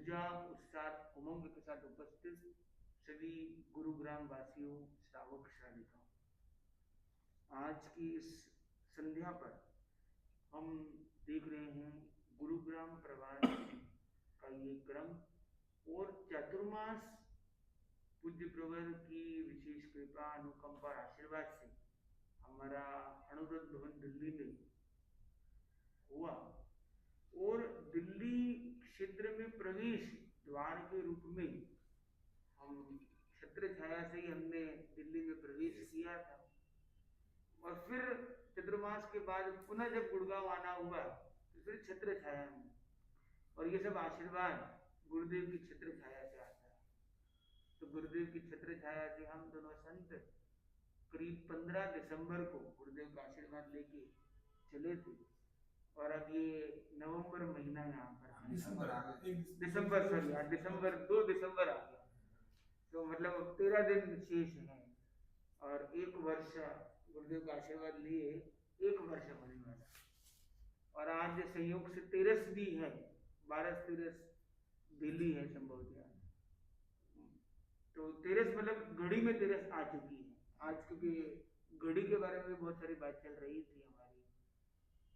ऊर्जा, उत्साह, उमंग के साथ उपस्थित सभी गुरुग्राम वासियों, श्रावक श्राविकाओं, आज की इस संध्या पर हम देख रहे हैं गुरुग्राम प्रवास का ये क्रम और चातुर्मास पूज्य प्रवर की विशेष कृपा, अनुकंपा और आशीर्वाद से हमारा अनुरुद्ध भवन दिल्ली में हुआ और दिल्ली क्षेत्र में प्रवेश द्वार के रूप में हम छत्र छाया से ही हमने दिल्ली में प्रवेश किया था और फिर चतुर्मास के बाद पुनः जब गुड़गांव आना हुआ तो फिर छत्र छाया में, और ये सब आशीर्वाद गुरुदेव की छत्र छाया से आता है। तो गुरुदेव की छत्र छाया से हम दोनों संत करीब 15 दिसंबर को गुरुदेव का आशीर्वाद लेके चले थे और अब ये नवंबर महीना यहाँ पर दिसंबर आ गया, दिसंबर सॉरी यार दिसंबर 2 दिसंबर आ गया, तो मतलब 13 दिन शेष हैं और एक वर्ष गुरुदेव का आशीर्वाद लिए एक वर्ष होने वाला। और आज संयोग से 13 भी है, 12 दिल्ली है संभवतः, तो 13 मतलब घड़ी में 13 आ चुकी है आज, क्योंकि घड़ी के बारे में बहुत सारी बात चल रही थी हमारी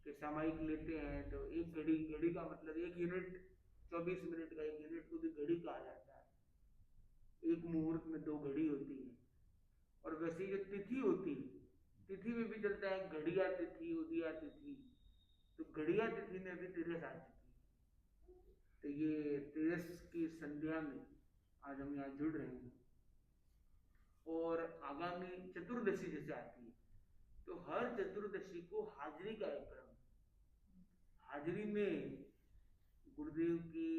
कि सामयिक लेते हैं तो एक घड़ी, घड़ी का मतलब एक यूनिट 24 मिनट का एक यूनिट को भी घड़ी कहा जाता है। एक मुहूर्त में 2 घड़ी होती है और वैसे जो तिथि होती है, तिथि में भी चलता है घड़िया तिथि, उदिया तिथि, तो घड़िया तिथि में भी 13 आ चुकी है। तो ये 13 की संध्या में आज हम यहाँ जुड़ रहे हैं और आगामी चतुर्दशी जैसे आती है तो हर चतुर्दशी को हाजिरी का एक क्रम, हाजिरी में गुरुदेव की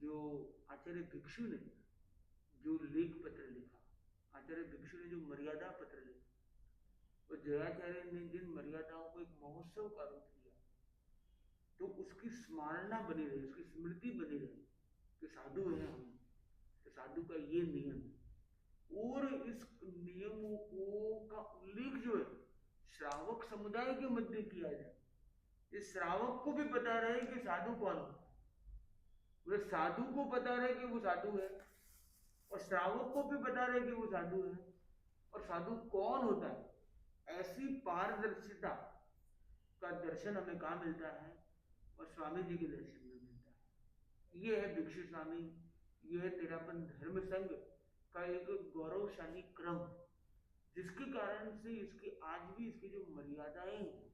जो आचार्य भिक्षु ने जो लेख पत्र लिखा, आचार्य भिक्षु ने जो मर्यादा पत्र लिखा, और जयाचार्य ने जिन मर्यादाओं को एक महोत्सव का रूप दिया, तो उसकी स्मरणा बनी रहे, उसकी स्मृति बनी रहे कि साधु है हम, तो साधु का ये नियम है। और इस नियमों को का उल्लेख जो है श्रावक समुदाय के मध्य किया जाए, इस श्रावक को भी पता रहे कि साधु कौन होता है, वे साधु को पता रहे कि वो साधु है और श्रावक को भी पता रहे कि वो साधु है, और साधु कौन होता है, ऐसी पारदर्शिता का दर्शन हमें कहाँ मिलता है, और स्वामी जी के दर्शन में मिलता है। ये है भिक्षु स्वामी, ये है तेरापन धर्म संघ का एक गौरवशाली क्रम, जिसके कारण से इसके आज भी इसकी जो मर्यादाएं हैं,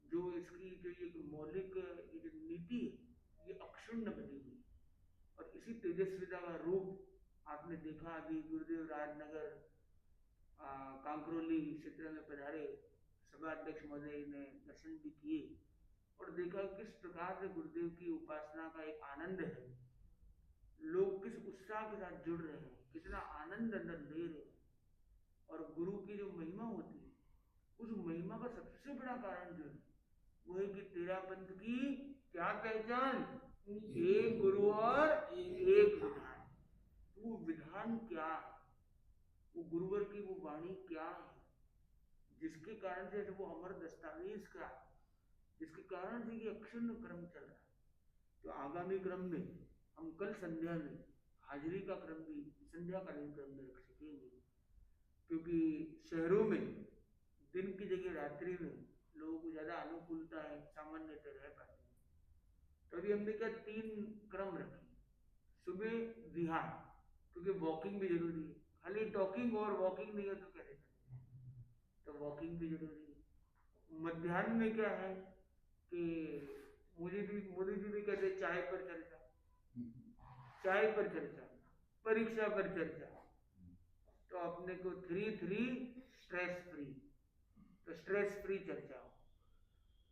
जो इसकी जो एक मौलिक ये जो नीति है, ये अक्षुण्ण बनी हुई। और इसी तेजस्विता का रूप आपने देखा अभी गुरुदेव राजनगर कांकरोली क्षेत्र में पधारे सभा अध्यक्ष महोदय ने दर्शन भी किए और देखा किस प्रकार से गुरुदेव की उपासना का एक आनंद है, लोग किस उत्साह के साथ जुड़ रहे हैं, कितना आनंद अंदर ले रहे हैं। और गुरु की जो महिमा होती है, उस महिमा का सबसे बड़ा कारण जो है वो है कि तेरा पंथ की क्या पहचान, एक गुरु और एक विधान। तो वो विधान क्या है, वो गुरुवर की वो वाणी क्या है, जिसके कारण से वो अमर दस्तावेज का, जिसके कारण से ये अक्षुण्ण क्रम चल रहा है। तो आगामी क्रम में हम कल संध्या में हाजिरी का क्रम भी संध्याकालीन क्रम में रख सकेंगे, क्योंकि शहरों में दिन की जगह रात्रि में लोगों को ज्यादा अनुकूलता है, सामान्यतः रह पाते हैं। तो अभी हमने क्या 3 क्रम रखे, सुबह विहार, क्योंकि वॉकिंग भी जरूरी है, खाली टॉकिंग और वॉकिंग नहीं है तो कैसे चलेगा, तो वॉकिंग भी जरूरी है। मध्याह्न में क्या है कि मोदी जी भी कहते चाय पर चर्चा, चाय पर चर्चा, परीक्षा पर चर्चा, तो अपने को 3 स्ट्रेस फ्री, तो स्ट्रेस फ्री चर्चा हो,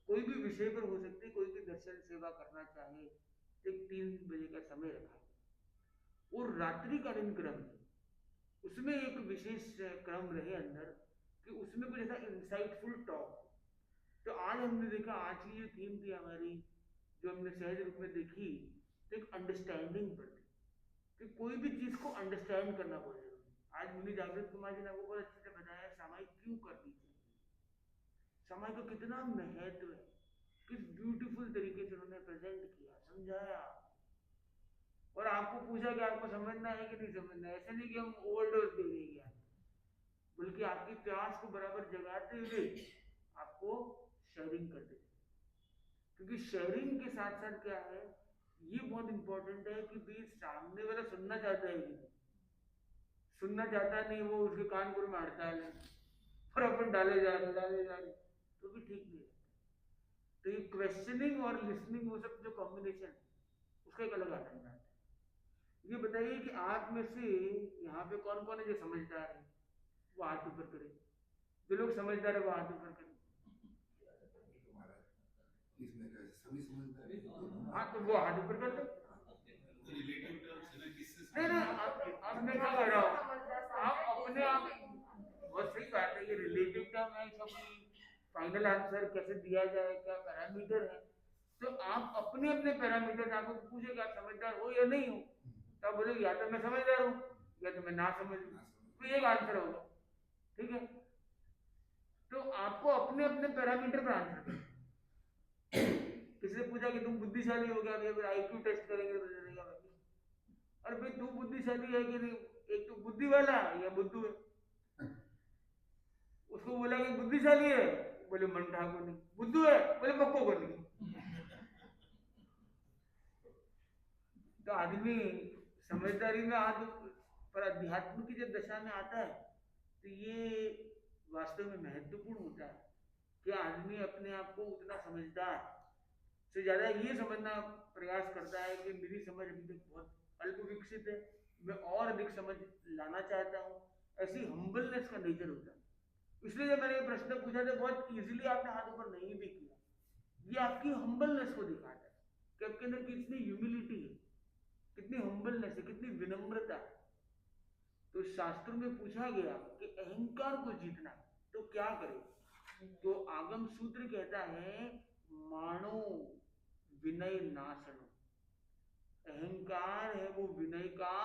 कोई भी विषय पर हो सकती है, कोई भी दर्शन सेवा करना चाहे तो 3 बजे का समय रखा है। और रात्रिकालीन क्रम उसमें एक विशेष क्रम रहे अंदर कि उसमें कुछ ऐसा इंसाइटफुल टॉक। तो आज हमने देखा, आज की जो थीम थी हमारी, जो हमने सहज रूप में देखी, तो एक अंडरस्टैंडिंग पर थी कि कोई भी चीज को अंडरस्टैंड करना बहुत जरूरी है। आज मुनि जागृत कुमार जी ने आपको बहुत अच्छे से बताया सामायिक क्यों करनी चाहिए, समय का कितना महत्व है, किस ब्यूटीफुल तरीके से उन्होंने प्रेजेंट किया, समझाया और आपको पूछा कि आपको समझना है कि नहीं समझना है। ऐसा नहीं कि हम ओवरडोज दे देंगे, बल्कि आपकी प्यास को बराबर जगाते हुए आपको शेयरिंग करते हैं। क्योंकि शेयरिंग के साथ साथ क्या है, ये बहुत इंपॉर्टेंट है कि भी सामने वाला सुनना चाहता है कि नहीं। सुनना चाहता नहीं, वो उसके कानपुर में हड़ताल है और अपन डाले जा रहे तो भी ठीक नहीं है। तो ये क्वेश्चनिंग और लिसनिंग, वो सब जो कॉम्बिनेशन, उसका एक अलग आनंद आता है। ये बताइए कि आप में से यहाँ पे कौन कौन है जो समझदार है, वो हाथ ऊपर करे। जो लोग समझदार है वो हाथ ऊपर करे। हाँ तो वो हाथ ऊपर कर दो। नहीं नहीं, अब मैं क्या कह रहा हूँ, आप अपने आप, बहुत सही बात है, ये रिलेटिव टर्म है, इसका फाइनल आंसर कैसे दिया जाए, क्या पैरामीटर है, तो आप अपने अपने पैरामीटर, आपको पूछे कि आप समझदार हो या नहीं हो, तब बोले या तो मैं समझदार हूँ या तो मैं ना समझ हूँ, तो एक आंसर होगा। ठीक है, तो आपको अपने अपने पैरामीटर पर आंसर करना। किसी ने पूछा कि तुम बुद्धिशाली हो गया, फिर आईक्यू टेस्ट करेंगे तो चलेगा। अरे भाई तू बुद्धिशाली है कि नहीं, एक तो बुद्धि वाला है या बुद्धू है। उसको बोला कि बुद्धिशाली है, बोले मंठा को नहीं, बुद्धू है बोले पक्को को नहीं। तो आदमी समझदारी में आज पर अध्यात्म की जब दशा में आता है तो ये वास्तव में महत्वपूर्ण होता है कि आदमी अपने आप को उतना समझदार से ज्यादा ये समझना प्रयास करता है कि मेरी समझ अभी तक बहुत अल्प विकसित है, मैं और अधिक समझ लाना चाहता हूँ। ऐसी हम्बलनेस का नेचर होता है। इसलिए जब मैंने ये प्रश्न पूछा था, बहुत इजीली आपने हाथ ऊपर नहीं भी किया, ये आपकी हम्बलनेस को दिखाता है कि आपके अंदर कितनी ह्यूमिलिटी है, कितनी हम्बलनेस है, कितनी विनम्रता है। तो शास्त्र में पूछा गया कि अहंकार को जीतना तो क्या करे, तो आगम सूत्र कहता है मानो विनय नाशनो। अहंकार है वो विनय का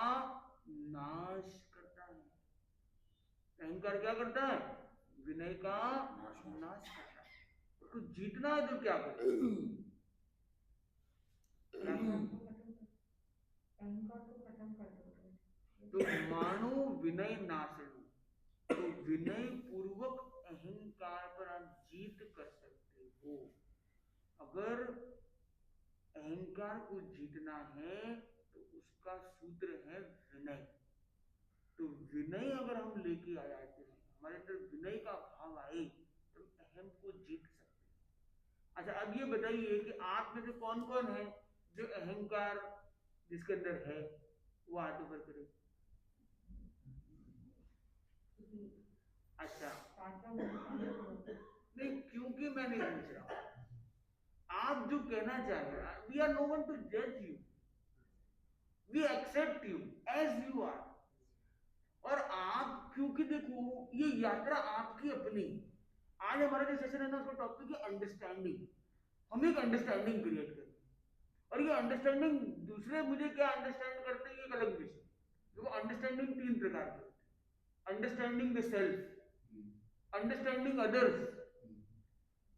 नाश करता है। अहंकार क्या करता है, विनय का नाश करता है। उसको जीतना है तो क्या करे, तो मानो विनय नाशनो, तो विनय पूर्वक अहंकार पर आप जीत कर सकते हो। अगर अहंकार को जीतना है तो उसका सूत्र है विनय। तो विनय अगर हम लेके आ जाते हैं, हमारे अंदर विनय का भाव आए, तो अहम को जीत सकते हैं। अच्छा अब ये बताइए कि आप में से कौन कौन है जो अहंकार जिसके अंदर है, वो हाथ ऊपर करे। अच्छा नहीं, क्योंकि मैं नहीं पूछ रहा, आप जो कहना चाह रहे हैं, we are no one to जज you, we accept you as you are. और आप, क्योंकि देखो ये यात्रा आपकी अपनी, आज हमारा जो सेशन है ना, उसका टॉपिक है अंडरस्टैंडिंग। हम एक अंडरस्टैंडिंग क्रिएट करें, और ये अंडरस्टैंडिंग दूसरे मुझे क्या अंडरस्टैंड करते हैं, ये एक अलग विषय। देखो अंडरस्टैंडिंग तीन प्रकार के होते हैं, understanding the self, understanding others,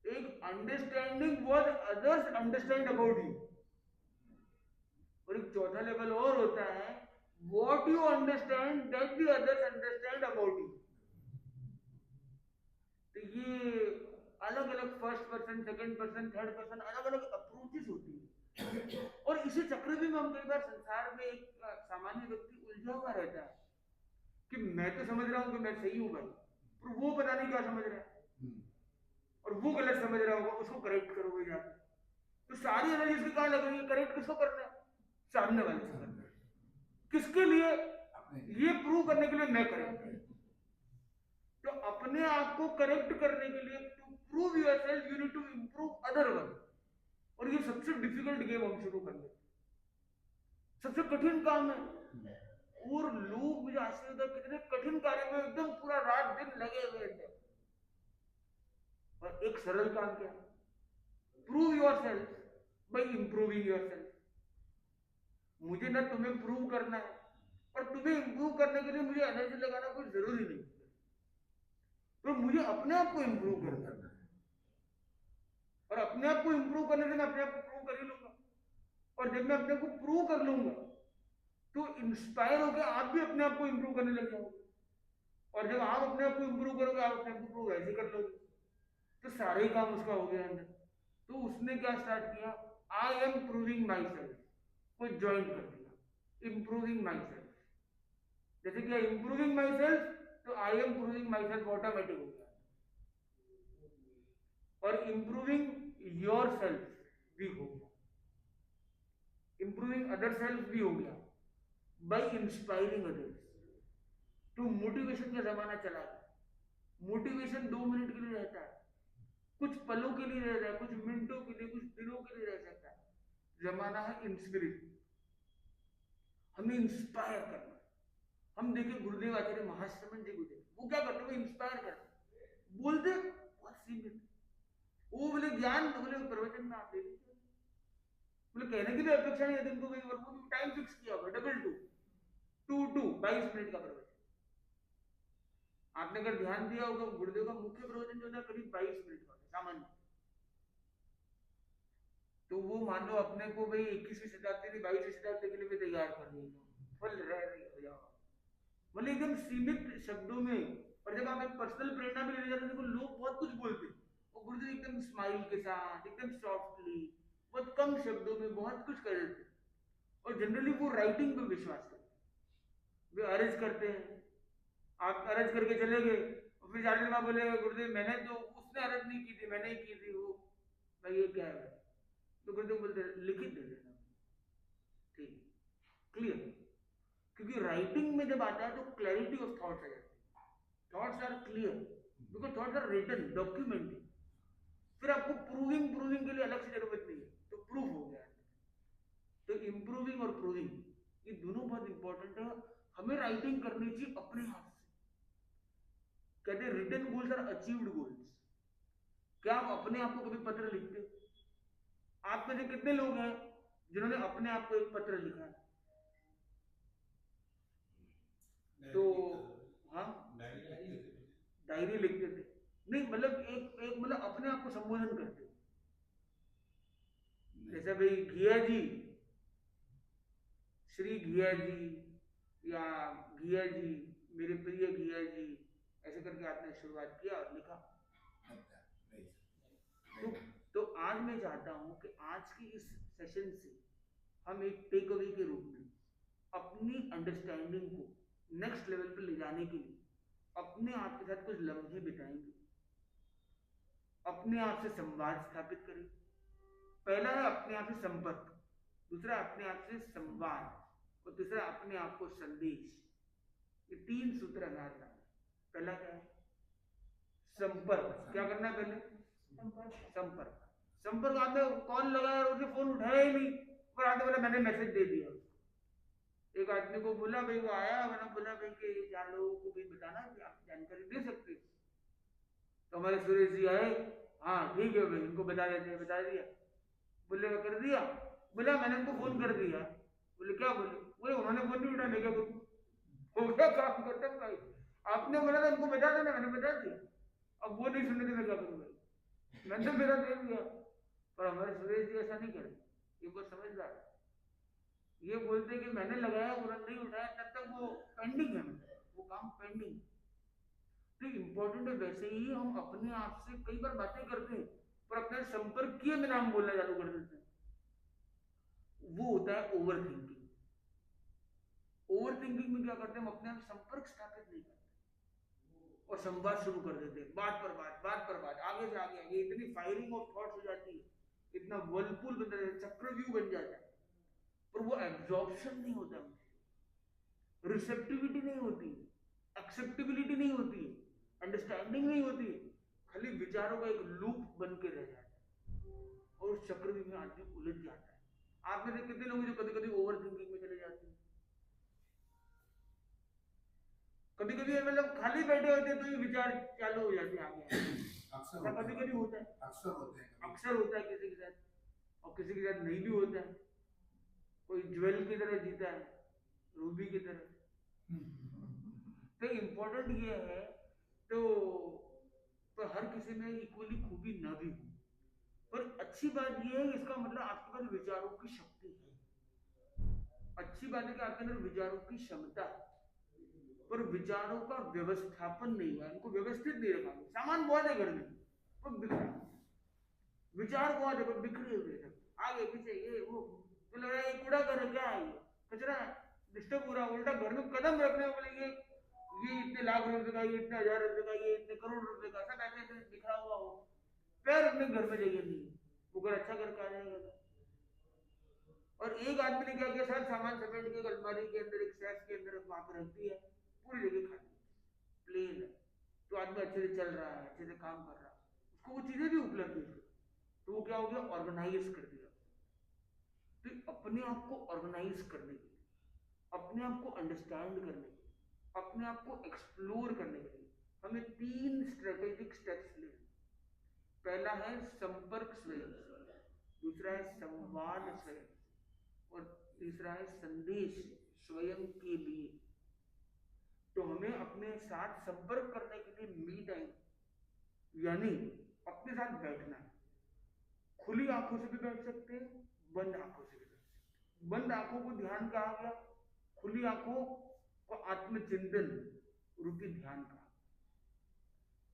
एक understanding what others understand about you, और एक चौथा लेवल और होता है what you understand that the others understand about you. तो ये अलग अलग first person, second person, third person, अलग अलग अप्रोचेस होती है। और इसी चक्रव्यूह में हम कई बार संसार में एक सामान्य व्यक्ति उलझा हुआ रहता है कि मैं तो समझ रहा हूं कि मैं सही हूं भाई, पर वो पता नहीं क्या समझ रहा है, और वो गलत समझ रहा होगा, उसको करेक्ट करोगे जाके। तो सारी एनर्जी उसकी कहां लग रही है, करेक्ट किसको करना है, सामने वाले से करना है। किसके लिए, ये प्रूव करने के लिए मैं करेक्ट। तो अपने आप को करेक्ट करने के लिए, to prove yourself you need to improve other one. और ये सबसे डिफिकल्ट गेम हम शुरू कर लेते, सबसे कठिन काम है। और लोग, मुझे आश्चर्य होता है कितने कठिन कार्य में एकदम पूरा रात दिन लगे हुए थे, और एक सरल काम क्या है, prove yourself by improving yourself. मुझे ना तुम्हें प्रूव करना है, और तुम्हें इंप्रूव करने के लिए मुझे एनर्जी लगाना कोई जरूरी नहीं, तो मुझे अपने आप को इंप्रूव करना है, और अपने आप को इंप्रूव करने से मैं अपने आप को प्रूव कर ही लूंगा। और जब मैं अपने को प्रूव कर लूंगा तो इंस्पायर होकर आप भी अपने आप को इंप्रूव करने लग जाओगे, और जब आप अपने आप को इंप्रूव करोगे आप अपने आप को इंप्रूव ऐसे कर लोगे, तो सारे ही काम उसका हो गया अंदर। तो उसने क्या स्टार्ट किया, I am proving my self को ज्वाइन कर दिया, इम्प्रूविंग माई सेल्फ। जैसे कि इम्प्रूविंग माई सेल्फ, तो I am proving my self automatic हो गया, और इम्प्रूविंग योर सेल्फ भी हो गया, इम्प्रूविंग अदर सेल्फ भी हो गया बाई इंस्पायरिंग अदर्स। तो मोटिवेशन का जमाना चला गया। मोटिवेशन 2 मिनट के लिए रहता है, कुछ पलों के लिए रहता है, कुछ मिनटों के लिए, कुछ दिनों के लिए रह सकता है। जमाना है इंस्पिरेशन, हमें इंस्पायर करना। हम देखें गुरुदेव आचार्य महाश्रमण जी को देखें, वो क्या करते, वो इंस्पायर करते, बोलते बहुत सीमित, वो बोले ज्ञान, बोले प्रवचन में आप ले लीजिए, बोले कहने की भी अपेक्षा नहीं है दिन को, वो टाइम फिक्स किया हुआ, 22 मिनट का प्रवचन। आपने अगर ध्यान दिया होगा गुरुदेव का मुख्य प्रवचन जो था करीब 22 मिनट का सामान्य। तो वो मान लो अपने को भाई 21वीं शताब्दी से 22वीं शताब्दी के लिए भी तैयार कर दिया, फल रह रही हो जाओ, मतलब एकदम सीमित शब्दों में। और जब आप एक पर्सनल प्रेरणा भी लेने जाते हैं, देखो लोग बहुत कुछ बोलते हैं, और गुरुदेव एकदम स्माइल के साथ, एकदम सॉफ्टली, बहुत कम शब्दों में बहुत कुछ कर देते हैं। और जनरली वो राइटिंग पे विश्वास करते हैं, वे अर्ज करते हैं, आप अर्ज करके चले गए, और फिर जाने में बोलेगा गुरुदेव मैंने तो, उसने अर्ज नहीं की थी, मैंने ही की थी, वो भाई ये क्या है, तो गुरुदेव बोलते लिखित दे देना, ठीक क्लियर। क्योंकि राइटिंग में जब आता है तो क्लैरिटी ऑफ थॉट्स आ जाती है, thoughts are clear, because thoughts are written, documented. फिर आपको प्रूविंग के लिए अलग से जरूरत नहीं है, तो प्रूफ हो गया। तो इम्प्रूविंग और प्रूविंग ये दोनों बहुत इंपॉर्टेंट है। हमें राइटिंग करनी चाहिए अपने हाथ से। कहते हैं written goals are achieved goals. क्या आप अपने आप को कभी पत्र लिखते हो? आप में से कितने लोग हैं जिन्होंने अपने आप को एक पत्र लिखा है? तो हाँ, डायरी लिखते थे, नहीं मतलब एक मतलब अपने आप को संबोधन करते हो, जैसे भाई घिया जी, श्री घिया जी, या घिया जी, मेरे प्रिय घिया जी, ऐसे करके आपने शुरुआत किया और लिखा। तो आज मैं चाहता हूं कि आज की इस सेशन से हम एक टेक अवे के रूप में अपनी अंडरस्टैंडिंग को नेक्स्ट लेवल पर ले जाने के लिए अपने आप के साथ कुछ लम्हे बिताएंगे, अपने आप से संवाद स्थापित करें। पहला है अपने आप से संपर्क, दूसरा अपने आप से संवाद, और तीसरा अपने आप को संदेश। ये 3 सूत्र हमारे सामने। पहला क्या है? संपर्क। क्या करना है पहले? संपर्क। संपर्क आपने कॉल लगाया और उसने फोन उठाया ही नहीं, और आते बोला मैंने मैसेज दे दिया। एक आदमी को बोला भाई, वो आया, मैंने बोला भाई कि 4 लोगों को भी बताना कि आप जानकारी दे सकते हो। तो हमारे सुरेश जी आए, हाँ ठीक है भाई इनको बता देते हैं, बता दिया। बोले कर दिया? बोला मैंने उनको फोन कर दिया। बोले क्या? बोले उन्होंने फोन नहीं उठाया, मैं क्या करूँ? हो गया काम खत्म भाई। आपने बोला था उनको बता देना, मैंने बता दिया। अब वो नहीं सुनने थे, मैं क्या करूँ भाई? मैंने तो मेरा दे दिया। पर हमारे सुरेश जी ऐसा नहीं करते, ये बहुत समझदार है। ये बोलते कि मैंने लगाया, उन्होंने नहीं उठाया, तब तक वो पेंडिंग है, वो काम पेंडिंग। तो इम्पोर्टेंट है। वैसे ही हम अपने आप से कई बार बातें करते हैं, पर अपने संपर्क किए बिना हम बोलना चालू कर देते हैं, वो होता है ओवर थिंकिंग। ओवर थिंकिंग में क्या करते हैं, हम अपने आप संपर्क स्थापित नहीं करते और संवाद शुरू कर देते हैं, बात पर बात, बात पर बात, आगे से आगे आगे, इतनी फायरिंग ऑफ थॉट्स हो जाती है, इतना वर्लपूल बन जाता है, चक्रव्यूह बन जाता है, पर वो एब्जॉर्प्शन नहीं होता, रिसेप्टिविटी नहीं होती, एक्सेप्टेबिलिटी नहीं होती, अंडरस्टैंडिंग नहीं होती, खाली विचारों का एक लूप बन के रह जाता है और चक्रव्यूह में आदमी उलझ जाता है। आप में से कितने लोग जो कभी कभी ओवर थिंकिंग में चले जाते हैं? कभी कभी मतलब खाली बैठे होते हैं तो ये विचार चालू हो जाते हैं आगे। अक्सर कभी कभी होता है, अक्सर होता है किसी के साथ, और किसी के साथ नहीं भी होता है। कोई ज्वेल की तरह जीता है, रूबी की तरह। तो इम्पोर्टेंट ये है, तो हर किसी में इक्वली खूबी ना भी हो, पर अच्छी बात ये है, इसका मतलब आपके पास विचारों की शक्ति है। अच्छी अच्छी बात है कि आपके अंदर विचारों की क्षमता है, पर विचारों का व्यवस्थापन नहीं हुआ, इनको व्यवस्थित नहीं रखा। सामान बहुत है घर में पर बिखरा, विचार बहुत है पर बिखरे हुए सब, आगे पीछे ये वो, तो लग रहा है ये कूड़ा घर है, क्या है ये कचरा है, डिस्टर्ब हो रहा। उल्टा घर में कदम रखने वाले ये इतने लाख रुपए का, ये इतने हजार रुपए का, ये इतने करोड़ रुपए का, सब ऐसे ऐसे बिखरा हुआ हो, पैर अपने घर में जगह नहीं, वो घर अच्छा घर का जाएगा। और एक आदमी ने क्या किया, सब सामान समेट के अलमारी के अंदर, एक सेफ के अंदर वहां पर रख दिया, पूरी जगह खाली प्लेन है। तो आदमी अच्छे से चल रहा है, अच्छे से काम कर रहा है, उसको वो चीजें भी उपलब्ध है, तो वो क्या हो गया, ऑर्गेनाइज कर दिया। तो अपने आप को ऑर्गेनाइज करने के लिए, अपने आप को अंडरस्टैंड करने के लिए, अपने आप को एक्सप्लोर करने के लिए हमें 3 स्ट्रेटेजिक स्टेप्स लेने। पहला है संपर्क स्वयं, दूसरा है संवाद स्वयं, और तीसरा है संदेश स्वयं के लिए। तो हमें अपने साथ संपर्क करने के लिए मी टाइम, यानी अपने साथ बैठना है। खुली आंखों से भी बैठ सकते हैं, बंद आंखों से भी बैठ सकते हैं। बंद आंखों को ध्यान कहा गया, खुली आंखों को आत्मचिंतन रूपी ध्यान कहा।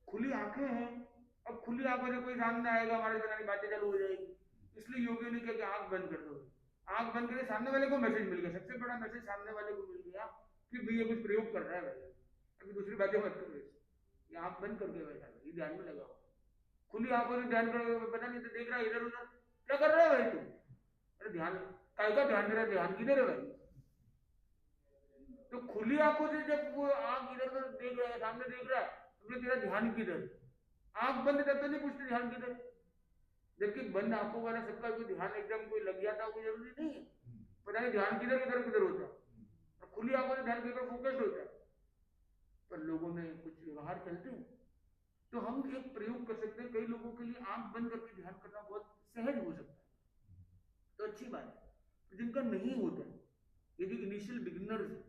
खुली आंखें हैं, अब खुली आंखों से कोई सामने आएगा, हमारे तरह बातें चालू हो जाएगी, इसलिए योगियों ने क्या कि आंख बंद कर दो। आंख बंद करके सामने वाले को मैसेज मिल गया, सबसे बड़ा मैसेज सामने वाले को मिल गया कि भैया कुछ प्रयोग कर रहा है भैया, अभी दूसरी बातें मत करो, ये आंख बंद करके बैठा है, ये ध्यान में लगा हुआ। खुली आंखों से ध्यान करोगे, पता नहीं तो देख रहा है इधर उधर, क्या कर रहा है भाई तू, अरे ध्यान काय का ध्यान दे रहा है, ध्यान किधर है भाई। तो खुली आंखों से जब वो आंख इधर उधर देख रहा है, सामने देख रहा है, तो तेरा ध्यान किधर, आंख बंद तब तो नहीं पूछते ध्यान किधर। जबकि बंद आंखों वाला सबका कोई ध्यान एकदम कोई लग जाता कोई जरूरी नहीं है, पता नहीं ध्यान किधर किधर किधर होता है, और खुली आंखों से ध्यान किधर फोकस्ड होता है, पर लोगों में कुछ व्यवहार चलते हैं। तो हम एक प्रयोग कर सकते हैं, कई लोगों के लिए आंख बंद करके ध्यान करना बहुत सहज हो सकता है, तो अच्छी बात है। तो जिनका नहीं होता है, ये जो इनिशियल बिगिनर्स है,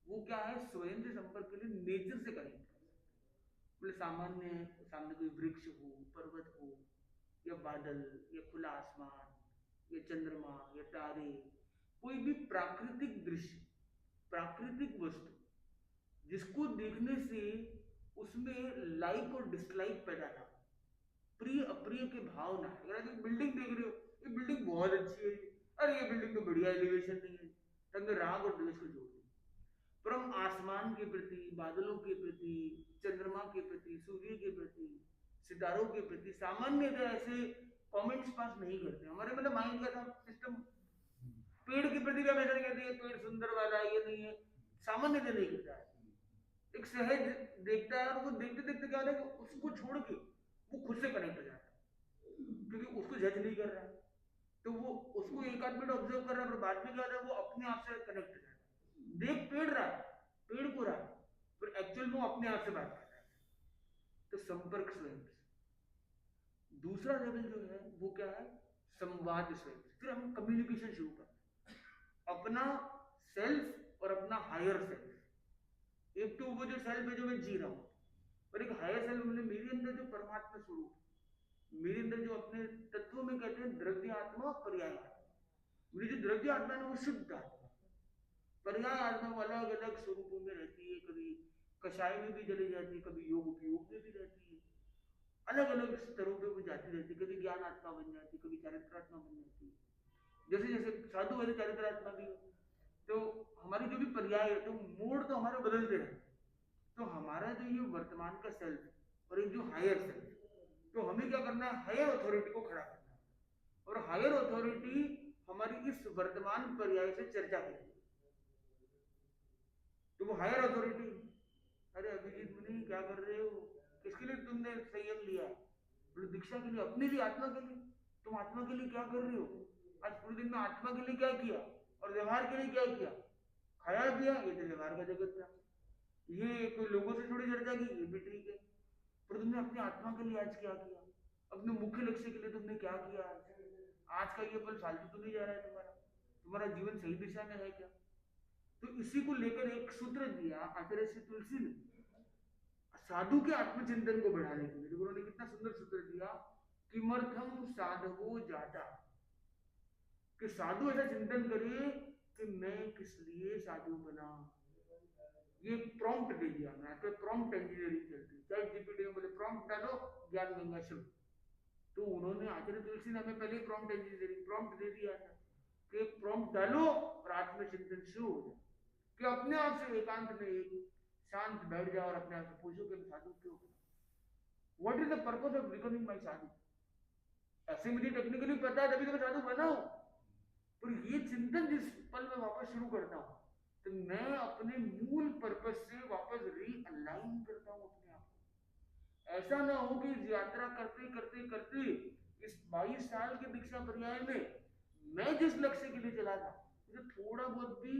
वो क्या है, स्वयं से संपर्क के लिए नेचर से कनेक्ट कर सकते हैं। मतलब सामान्य सामने कोई वृक्ष हो, पर्वत हो, या बादल, या खुला आसमान, या चंद्रमा, या तारे, कोई भी प्राकृतिक दृश्य, प्राकृतिक वस्तु जिसको देखने से उसमें लाइक और डिसलाइक पैदा ना, प्रिय अप्रिय के भाव ना। अगर आप बिल्डिंग देख रहे हो, ये बिल्डिंग बहुत अच्छी है, अरे ये बिल्डिंग तो बढ़िया, एलिवेशन नहीं है, तब राग और द्वेष को जोड़ दो। पर हम आसमान के प्रति, बादलों के प्रति, चंद्रमा के प्रति, सूर्य के प्रति, सितारों के प्रति सामान्यतः ऐसे कमेंट्स पास नहीं करते। हमारे मतलब माइंड का सिस्टम पेड़ के प्रति क्या मैसेज कहती है, पेड़ सुंदर वाला ये नहीं है, सामान्यतः नहीं करता है, एक सहज देखता है, और वो देखते देखते क्या होता है कि उसको छोड़ के वो खुद से कनेक्ट हो जाता है, क्योंकि उसको जज नहीं कर रहा है, तो वो उसको एक आध मिनट ऑब्जर्व कर रहा है, पर बाद में क्या होता है वो अपने आप से कनेक्ट हो जाता है। देख पेड़ रहा है, पेड़ को रहा है, पर एक्चुअल में वो अपने आप से बात कर रहा है। तो संपर्क स्वयं। दूसरा लेवल जो है वो क्या है, संवाद स्वयं। फिर हम कम्युनिकेशन शुरू करते हैं, अपना सेल्फ और अपना हायर सेल्फ। एक तो वो जो सेल्फ है जो मैं जी रहा हूँ, और एक हायर सेल्फ मतलब मेरे अंदर जो परमात्मा स्वरूप, मेरे अंदर जो अपने तत्वों में कहते हैं द्रव्य आत्मा, पर्याय आत्मा। मेरी जो द्रव्य आत्मा है वो शुद्ध आत्मा, पर्याय आत्मा वो अलग अलग स्वरूपों में रहती है, कभी कषाय में भी चली जाती है, कभी योग उपयोग में भी रहती है, अलग अलग स्तरों पे वो जाती रहती है, कभी ज्ञान आत्मा बन जाती है, कभी चारित्रात्मा बन जाती है, जैसे जैसे साधु वाले चारित्रात्मा भी। तो हमारी जो भी पर्याय है, तो मोड तो हमारे बदलते रहते हैं। तो हमारा जो ये वर्तमान का सेल्फ और एक जो हायर सेल्फ, तो हमें क्या करना है, हायर अथॉरिटी को खड़ा करना है, और हायर अथॉरिटी हमारी इस वर्तमान पर्याय से चर्चा करेगी। तो वो हायर अथॉरिटी, अरे अभिजीत मुनि क्या कर रहे हो, किसके लिए तुमने संयम लिया, बोले दीक्षा के लिए, अपने लिए, आत्मा के लिए। तुम आत्मा के लिए क्या कर रहे हो, आज पूरे दिन में आत्मा के लिए क्या किया, और व्यवहार के लिए क्या किया, खाया पिया, ये तो व्यवहार का जगत था, ये कोई लोगों से थोड़ी चर्चा की, ये भी ठीक है, पर तुमने अपनी आत्मा के लिए आज क्या किया, अपने मुख्य लक्ष्य के लिए तुमने क्या किया, आज का ये पल फालतू तो नहीं जा रहा है तुम्हारा, तुम्हारा जीवन सही दिशा में है क्या। तो इसी को लेकर एक सूत्र दिया आचार्य श्री तुलसी ने, साधु के आत्मचिंतन को बढ़ाने के लिए। उन्होंने कितना सुंदर सूत्र दिया, किमर्थम साधवो जाता, कि साधु ऐसा चिंतन करे कि मैं किस लिए साधु बना। ये प्रॉम्प्ट दे दिया, मैं तो प्रॉम्प्ट इंजीनियरिंग चलती है। चाहे जीपीटी में बोले प्रॉम्प्ट डालो ज्ञान गंगा शुरू, तो उन्होंने आचार्य तुलसी ने हमें पहले प्रॉम्प्ट इंजीनियरिंग प्रॉम्प्ट दे दिया था कि प्रॉम्प्ट डालो और आत्मचिंतन शुरू हो जाए, कि अपने आप से एकांत में एक शांत बैठ जाओ और अपने आप से पूछो कि साधु क्यों बना, what is the purpose of becoming my sadhu. ऐसे मुझे टेक्निकली पता है तभी तो मैं साधु बना हूं, पर ये चिंतन जिस पल में वापस शुरू करता हूं तो मैं अपने मूल पर्पस से वापस रीअलाइन करता हूं अपने आप को। ऐसा ना हो कि इस यात्रा करते करते करते इस 22 साल के दीक्षा पर्याय में मैं जिस लक्ष्य के लिए चला था मुझे थोड़ा बहुत भी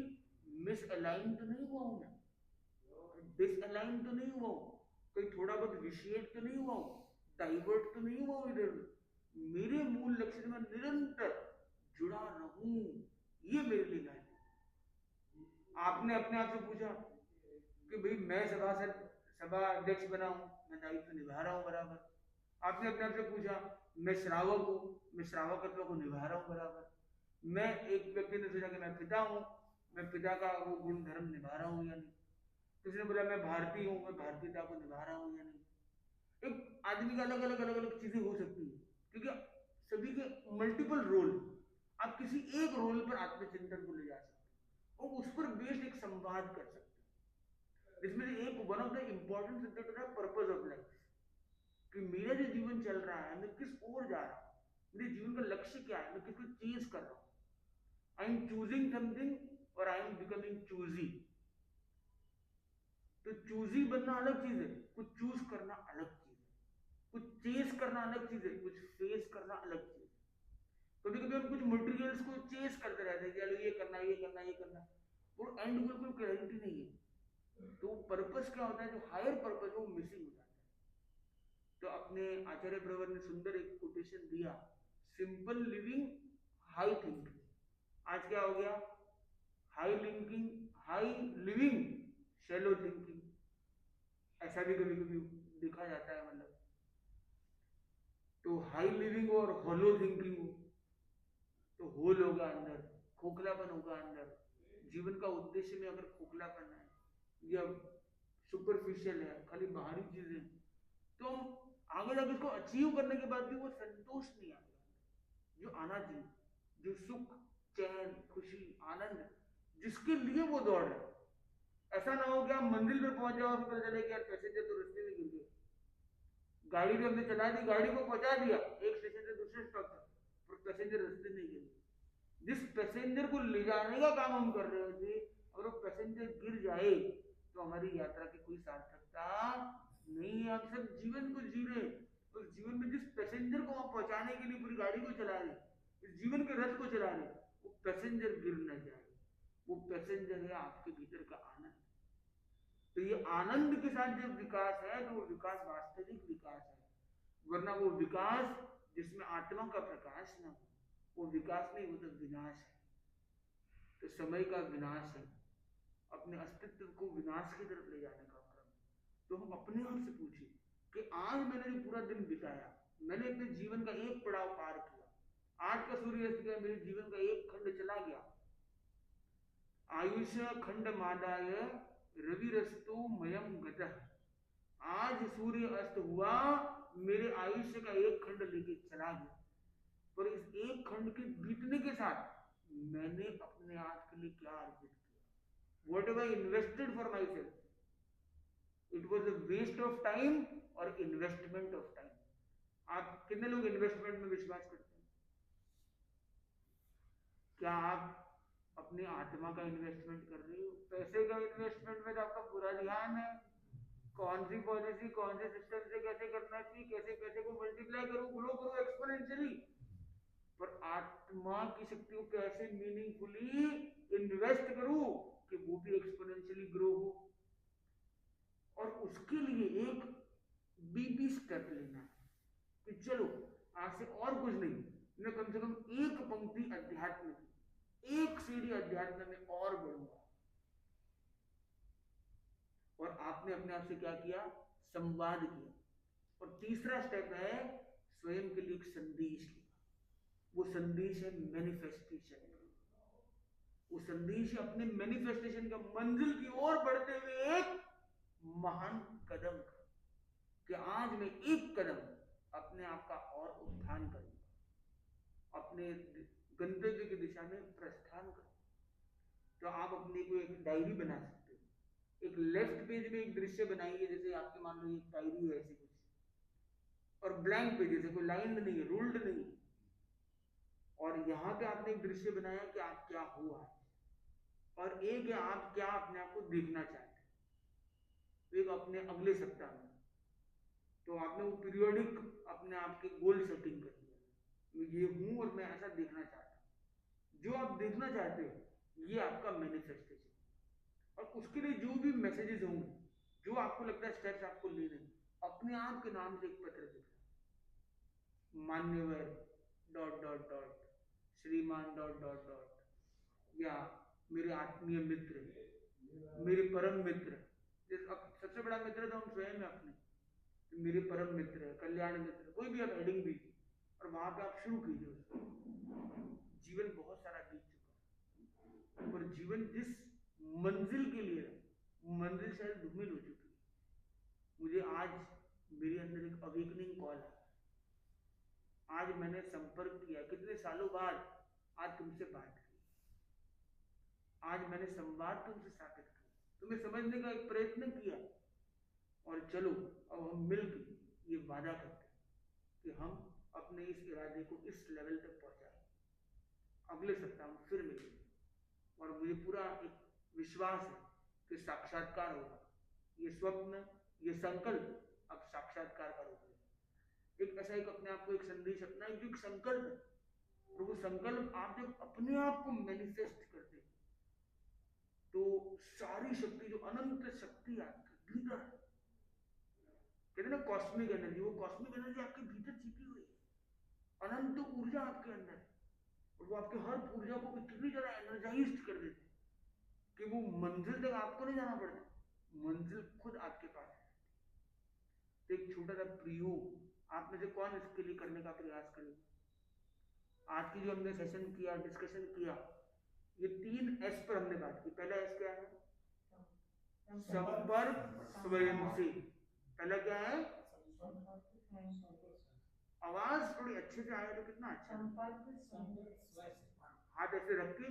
मिसअलाइन तो नहीं हुआ हूं, मैं डिसअलाइन तो नहीं हुआ हूं, कोई थोड़ा बहुत विशेष तो नहीं हुआ हूं, डाइवर्ट तो नहीं हुआ हूं इधर। मेरे मूल लक्ष्य में निरंतर जुड़ा रहूं, ये मेरे लिए गाइड। आपने अपने आप से पूछा कि भाई मैं सभा अध्यक्ष बना हूं, मैं दायित्व निभा रहा हूं बराबर। आपने अपने आप से पूछा मैं श्रावक हूं, मैं श्रावकत्व को निभा रहा हूं बराबर। मैं एक व्यक्ति ने सोचा कि मैं पिता हूं, मैं पिता का वो गुण धर्म निभा रहा हूं या नहीं। किसी ने बोला मैं भारतीय हूं, मैं भारतीयता को निभा रहा हूं या नहीं। एक आदमी का अलग अलग अलग अलग चीजें हो सकती है, क्योंकि सभी के मल्टीपल रोल। आप किसी एक रोल पर आत्मचिंतन को ले जा सकते हैं और उस पर बेस्ड एक संवाद कर सकते हैं, जिसमें से एक one of the important subject होता है पर्पस ऑफ लाइफ, कि मेरा जो जीवन चल रहा है मैं किस ओर जा रहा हूँ, मेरे जीवन का लक्ष्य क्या है, मैं किसको चेज कर रहा हूँ। आई एम चूजिंग समथिंग और आई एम बिकमिंग चूजी। तो चूजी बनना अलग चीज है, कुछ चूज करना अलग चीज है, कुछ चेस करना अलग चीज है, कुछ फेस करना अलग चीज है। कभी कभी हम कुछ मटेरियल्स को चेस करते रहते हैं, चलो ये करना ये करना ये करना, और एंड गोल कोई क्लैरिटी नहीं है। तो पर्पस क्या होता है, जो हायर पर्पस वो मिसिंग हो जाता है। तो अपने आचार्य प्रवर ने सुंदर एक कोटेशन दिया, सिंपल लिविंग हाई थिंकिंग। आज क्या हो गया, high linking high living shallow thinking, ऐसा भी कभी कभी देखा जाता है। मतलब तो हाई लिविंग और होलो थिंकिंग हो, तो होल होगा अंदर, खोखलापन होगा अंदर। जीवन का उद्देश्य में अगर खोखलापन है या सुपरफिशियल है, खाली बाहरी चीजें, तो हम आगे जाकर उसको अचीव करने के बाद भी वो संतोष नहीं आएगा जो आना चाहिए, जो सुख चैन खुशी आनंद जिसके लिए वो दौड़ रहे। ऐसा ना हो कि आप मंजिल पर पहुंच जाओ और पता चले कि यार पैसेंजर तो रास्ते में गिर गए, गाड़ी भी हमने चला दी, गाड़ी को पहुंचा दिया एक स्टेशन से दूसरे स्टॉप तक, पर पैसेंजर रास्ते नहीं गिर। जिस पैसेंजर को ले जाने का काम हम कर रहे होते, अगर वो पैसेंजर गिर जाए तो हमारी यात्रा की कोई सार्थकता नहीं है। हम सब जीवन को जी रहे, उस जीवन में जिस पैसेंजर को हम पहुंचाने के लिए पूरी गाड़ी को चला रहे, इस जीवन के रथ को चला रहे, वो पैसेंजर गिर न जाए। वो पैसेंजर है आपके भीतर का आनंद। तो ये आनंद के साथ जब विकास है तो वो विकास वास्तविक विकास है, वरना वो विकास जिसमें आत्मा का प्रकाश न हो, वो विकास नहीं, वो तो विनाश है। तो समय का विनाश है, अपने अस्तित्व को विनाश की तरफ ले जाने का क्रम। तो हम अपने आप से पूछिए कि आज मैंने जो पूरा दिन बिताया, मैंने अपने जीवन का एक पड़ाव पार किया, आज का सूर्यास्त गया, मेरे जीवन का एक खंड चला गया। आयुष्य खंड मादाय रविरस्तु मयम गतः, आज सूर्य अस्त हुआ, मेरे आयुष्य का एक खंड लेके चला गया। पर इस एक खंड के बीतने के साथ मैंने अपने आज के लिए क्या अर्जित किया, whatever invested for myself, it was a waste of time और इन्वेस्टमेंट ऑफ टाइम। आप कितने लोग इन्वेस्टमेंट में विश्वास करते हैं? क्या आप अपनी आत्मा का इन्वेस्टमेंट कर रहे हो? पैसे का इन्वेस्टमेंट में तो आपका पूरा ध्यान है, कौन सी पॉलिसी कौन से सिस्टम से कैसे करना चाहिए, कैसे पैसे को मल्टीप्लाई करो, ग्रो करो एक्सपोनेंशियली। पर आत्मा की शक्ति को कैसे मीनिंगफुली इन्वेस्ट करूं कि वो भी एक्सपोनेंशियली ग्रो हो। और उसके लिए एक बेबी स्टेप लेना है कि चलो आज से और कुछ नहीं, मैं कम से कम एक पंक्ति अध्यात्म की, एक सीढ़ी अध्यात्म में और बढ़ूंगा। और आपने अपने आप से क्या किया, संवाद किया। और तीसरा स्टेप है स्वयं के लिए एक संदेश लिया। वो संदेश है मैनिफेस्टेशन। वो संदेश अपने मैनिफेस्टेशन का मंजिल की ओर बढ़ते हुए एक महान कदम कि आज मैं एक कदम अपने आप का और उत्थान करूंगा, अपने गंतव्य की दिशा में प्रस्थान करूंगा। तो आप अपने को एक डायरी बना सकते हो, एक लेफ्ट पेज में एक दृश्य बनाइए, जैसे आपकी मान लो एक डायरी है ऐसी कुछ, और ब्लैंक पेज, जैसे कोई लाइन नहीं है, रूल्ड नहीं है, और यहाँ पे आपने एक दृश्य बनाया कि आप क्या हो आज, और एक है आप क्या अपने आप को देखना चाहते हैं, एक अपने अगले सप्ताह में। तो आपने वो पीरियोडिक अपने आप के गोल सेटिंग कर दिया, मैं ये हूं और मैं ऐसा देखना चाहता हूँ। जो आप देखना चाहते हो ये आपका मैनिफेस्टेशन, और उसके लिए जो भी मैसेजेस होंगे, जो आपको लगता है स्टेप्स आपको लेने, अपने आप के नाम से एक पत्र लिखना, मान्यवर डॉट डॉट डॉट श्रीमान डॉट डॉट डॉट, या मेरे आत्मीय मित्र, मेरे परम मित्र, सबसे बड़ा मित्र तो हम स्वयं है अपने, तो मेरे परम मित्र है, कल्याण मित्र, कोई भी आप हेडिंग दीजिए और वहां पे आप शुरू कीजिए उसको। जीवन बहुत सारा बीत चुका है, और जीवन जिस मंजिल के लिए मंजिल शायद धूमिल हो चुकी है। मुझे आज मेरे अंदर एक अवेकनिंग कॉल है, आज मैंने संपर्क किया, कितने सालों बाद आज तुमसे बात की, आज मैंने संवाद तुमसे स्थापित किया, तुम्हें समझने का एक प्रयत्न किया, और चलो अब हम मिलकर ये वादा करते हैं कि हम अपने इस इरादे को इस लेवल तक पहुंचाएं। अगले सप्ताह हम फिर मिलेंगे, और मुझे पूरा एक विश्वास है कि साक्षात्कार होगा, ये स्वप्न, ये संकल्प अब साक्षात्कार का रूप लेगा। एक ऐसा एक अपने आप को एक संदेश अपना, एक जो संकल्प है, और वो संकल्प आप जब अपने आप को मैनिफेस्ट करते हैं तो सारी शक्ति, जो अनंत शक्ति आपके भीतर है, कहते ना कॉस्मिक एनर्जी, वो कॉस्मिक एनर्जी आपके भीतर छिपी हुई है, अनंत ऊर्जा आपके अंदर है, और वो आपके हर ऊर्जा को इतनी ज्यादा एनर्जाइज्ड कर देते हैं कि वो मंजिल तक आपको नहीं जाना पड़ता, मंजिल खुद आपके पास है। तो एक छोटा सा प्रयोग आप में से कौन इसके लिए करने का प्रयास करेगा? आज की जो हमने सेशन किया, डिस्कशन किया, ये 3 एस पर हमने बात की। पहला एस क्या है? संपर्क स्वयं से। पहला क्या है? आवाज थोड़ी अच्छे से आए तो कितना अच्छा। हाथ ऐसे रख के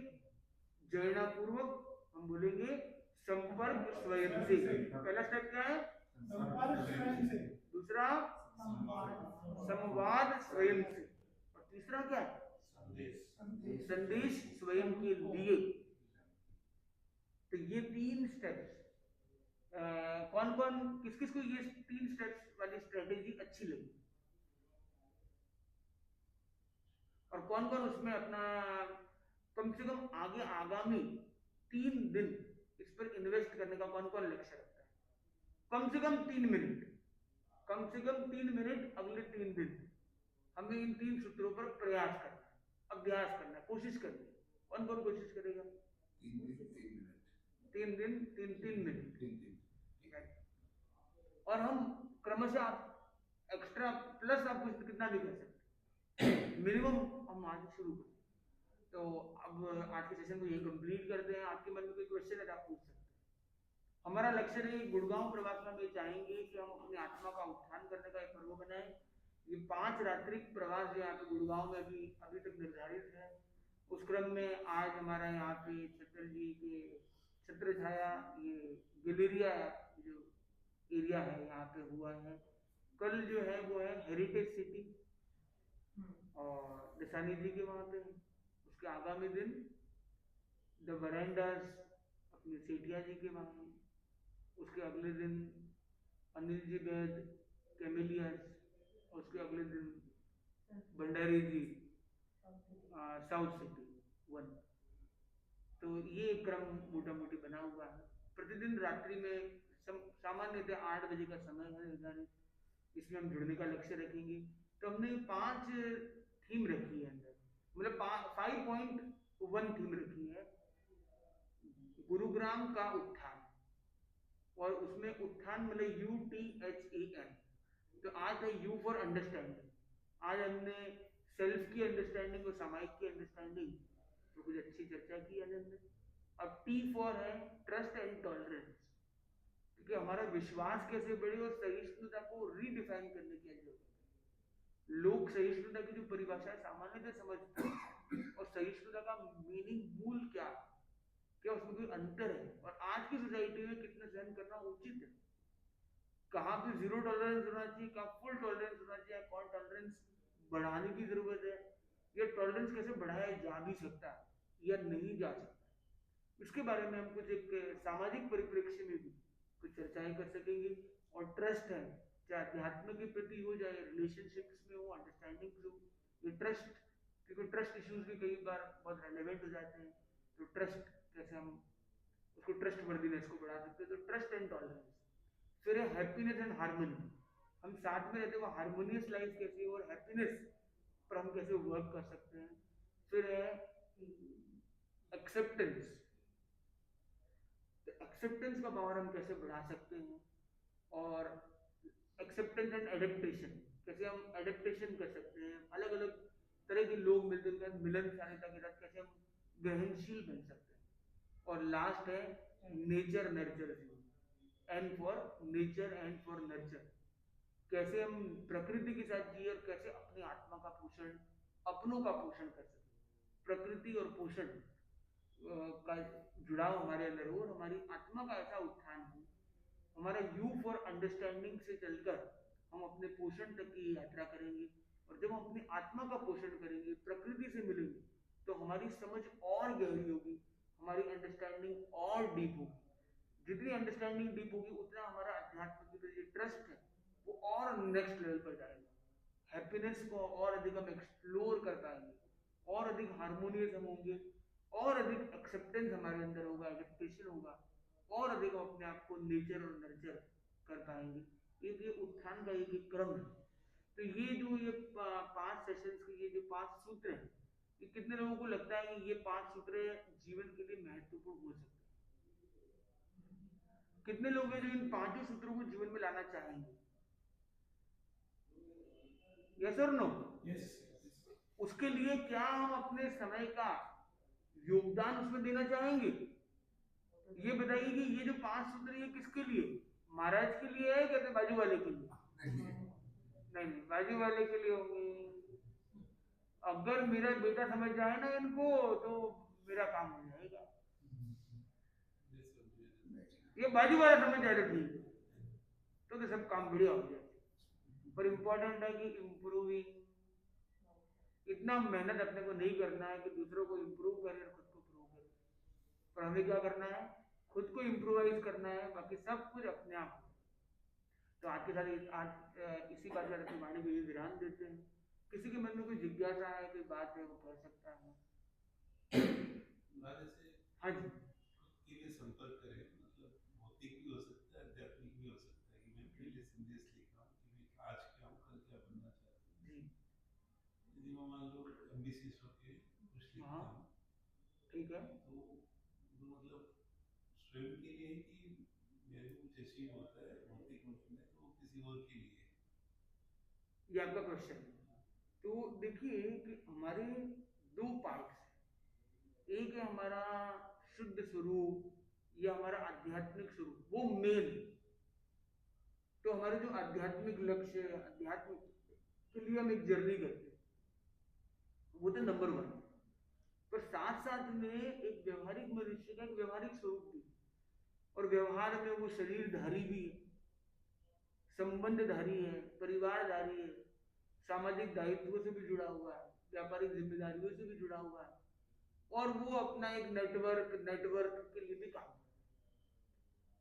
जयना पूर्वक हम बोलेंगे संपर्क स्वयं से। पहला स्टेप क्या है? संपर्क स्वयं से। दूसरा संवाद स्वयं से, और तीसरा क्या है? संदेश स्वयं के लिए। तो ये 3 स्टेप्स, कौन कौन किस किस को ये 3 स्टेप्स वाली स्ट्रेटेजी अच्छी लगी, और कौन कौन उसमें अपना कम से कम आगे आगामी 3 दिन इस पर इन्वेस्ट करने का कौन कौन लक्ष्य रखता है? कम से कम 3 मिनट, कम से कम 3 मिनट अगले 3 दिन हमें इन 3 सूत्रों पर प्रयास करना है, अभ्यास करना है, कोशिश करनी है। कौन कौन कोशिश करेगा? 3 दिन 3 मिनट। और हम क्रमशः आप एक्स्ट्रा प्लस आप कुछ कितना भी कर सकते, मिनिमम हम आज शुरू करें। तो अब आज के सेशन को ये कंप्लीट करते हैं। आपके मन में कोई क्वेश्चन है आप पूछ सकते हैं। हमारा लक्ष्य है गुड़गांव प्रवास में हम ये चाहेंगे कि हम अपनी आत्मा का उत्थान करने का एक पर्व बनाएं। ये 5 रात्रिक प्रवास जो यहाँ पे गुड़गांव में अभी तक निर्धारित है, उस क्रम में आज हमारा यहाँ पे छत्र जी के छत्र छाया ये गैलेरिया जो एरिया है यहाँ पे हुआ है। कल जो है वो है हेरिटेज सिटी और दसानी जी के वहाँ पे। उसके आगामी दिन द वरेंडास अपने सेठिया जी के वहाँ है। उसके अगले दिन अनिल जी बैद कैमिलियस, उसके अगले दिन भंडारी जी साउथ सिटी 1। तो ये क्रम मोटा मोटी बना हुआ है। प्रतिदिन रात्रि में सामान्यतः 8 बजे का समय है निर्धारित, इसमें हम जुड़ने का लक्ष्य रखेंगे। तो हमने 5 थीम रखी है अंदर, मतलब 5.1 थीम रखी है, गुरुग्राम का उत्थान, और उसमें उत्थान मतलब UTHAN। तो आज है यू फॉर अंडरस्टैंडिंग। आज हमने सेल्फ की अंडरस्टैंडिंग और सामायिक की अंडरस्टैंडिंग तो कुछ अच्छी चर्चा की है हमने। अब टी फॉर है ट्रस्ट एंड टॉलरेंस, क्योंकि हमारा विश्वास कैसे बढ़े और सहिष्णुता को रीडिफाइन करने की जरूरत है। लोग सहिष्णुता की जो परिभाषा है सामान्यतः समझते हैं, और सहिष्णुता का मीनिंग मूल क्या उसमें कोई अंतर है, और आज की सोसाइटी में कितना सहन करना उचित है, कहाँ पे जीरो टॉलरेंस होना चाहिए, कहाँ फुल टॉलरेंस होना चाहिए, कौन टॉलरेंस बढ़ाने की जरूरत है, या टॉलरेंस कैसे बढ़ाया जा भी सकता है या नहीं जा सकता, उसके बारे में हम कुछ एक सामाजिक परिप्रेक्ष्य में भी कुछ चर्चाएं कर सकेंगे। और ट्रस्ट है, चाहे अध्यात्म के प्रति हो, चाहे रिलेशनशिप्स में हो, अंडरस्टैंडिंग हो, ये ट्रस्ट, क्योंकि ट्रस्ट इश्यूज भी कई बार बहुत रेलेवेंट हो जाते हैं, तो ट्रस्ट कैसे हम उसको ट्रस्ट वर्दीनेस को बढ़ा सकते हैं, तो ट्रस्ट एंड टॉलरेंस। फिर है हैप्पीनेस एंड हार्मनी, हम साथ में रहते हुए हार्मोनियस लाइफ कैसे और हैप्पीनेस पर हम कैसे वर्क कर सकते हैं। फिर है एक्सेप्टेंस, एक्सेप्टेंस का पावर हम कैसे बढ़ा सकते हैं, और एक्सेप्टेंस एंड एडेप्टेशन, कैसे हम एडेप्टेशन कर सकते हैं, अलग अलग तरह के लोग मिलते हैं मिलनसारता के साथ कैसे हम ग्रहणशील बन सकते हैं। और लास्ट है nature nurture, and for nature and for nurture, कैसे हम प्रकृति के साथ जिए और कैसे अपनी आत्मा का पोषण, अपनों का पोषण कर सके। प्रकृति और पोषण का जुड़ाव हमारे अंदर हो और हमारी आत्मा का ऐसा उत्थान हो, हमारा यू फॉर अंडरस्टैंडिंग से चलकर हम अपने पोषण तक की यात्रा करेंगे, और जब हम अपनी आत्मा का पोषण करेंगे, प्रकृति से मिलेंगे, तो हमारी समझ और गहरी होगी, हमारी अंडरस्टैंडिंग और डीप होगी। जितनी अंडरस्टैंडिंग डीप होगी उतना हमारा अध्यात्म की जो ट्रस्ट है वो और नेक्स्ट लेवल पर जाएगा, हैप्पीनेस को और अधिक हम एक्सप्लोर कर पाएंगे, और अधिक हार्मोनियस हम होंगे, और अधिक एक्सेप्टेंस हमारे अंदर होगा, एडेप्टेशन होगा, और अधिक हम अपने आप को नेचर और नर्चर कर पाएंगे। ये उत्थान का एक क्रम है। तो ये जो ये 5 सेशंस के ये जो 5 सूत्र हैं, ये कितने लोगों को लगता है कि ये 5 सूत्र जीवन के लिए महत्वपूर्ण हो सकते हैं? कितने लोग हैं जो इन 5 सूत्रों को जीवन में लाना चाहेंगे? यस और नो? यस। उसके लिए क्या हम अपने समय का योगदान उसमें देना चाहेंगे? ये बताइए कि ये जो 5 सूत्र ये किसके लिए, महाराज के लिए है, कहते बाजू वाले के लिए? नहीं, बाजू वाले के लिए होंगे। अगर मेरा बेटा समझ जाए ना इनको तो मेरा काम हो जाएगा। ये बाजू वाला समझ जाए तो ठीक है, तो सब काम बढ़िया हो जाए। पर इंपॉर्टेंट है कि इम्प्रूविंग, इतना मेहनत अपने को नहीं करना है कि दूसरों को इम्प्रूव करे और खुद को प्रूव करे, पर हमें क्या करना है, खुद को इम्प्रोवाइज करना है, बाकी सब कुछ अपने आप। तो आज के साथ आज इसी बात पर अपनी वाणी को ये विराम देते हैं। किसी के मन में कोई जिज्ञासा है, कोई बात है, वो कह सकता है। हाँ जी। के लिए संपर्क करें, मतलब भौतिक भी हो सकता है, आध्यात्मिक भी हो सकता है, कि मैं अपने लिए संदेश लिख रहा हूँ कि मैं आज क्या हूँ, कल क्या बनना चाहता हूँ। यदि मैं मान लो एम्बिशियस होके कुछ लिखता हूँ, ठीक है, तो मतलब स्वयं के लिए कि मेरे को कुछ अचीव होता है भौतिक रूप में, तो वो किसी और के लिए? ये आपका क्वेश्चन है। तो देखिए कि हमारे 2 पार्ट्स हैं, एक है हमारा शुद्ध स्वरूप या हमारा आध्यात्मिक स्वरूप, वो मेन है। तो हमारे जो आध्यात्मिक लक्ष्य है, आध्यात्मिक के लिए हम एक जर्नी करते हैं, वो तो नंबर 1। पर साथ साथ में एक व्यवहारिक मनुष्य का एक व्यवहारिक स्वरूप भी, और व्यवहार में वो शरीरधारी भी है, संबंधधारी है, परिवारधारी है, सामाजिक दायित्वों से भी जुड़ा हुआ है, व्यापारिक जिम्मेदारियों से भी जुड़ा हुआ है, और वो अपना एक नेटवर्क के लिए भी काम करता है।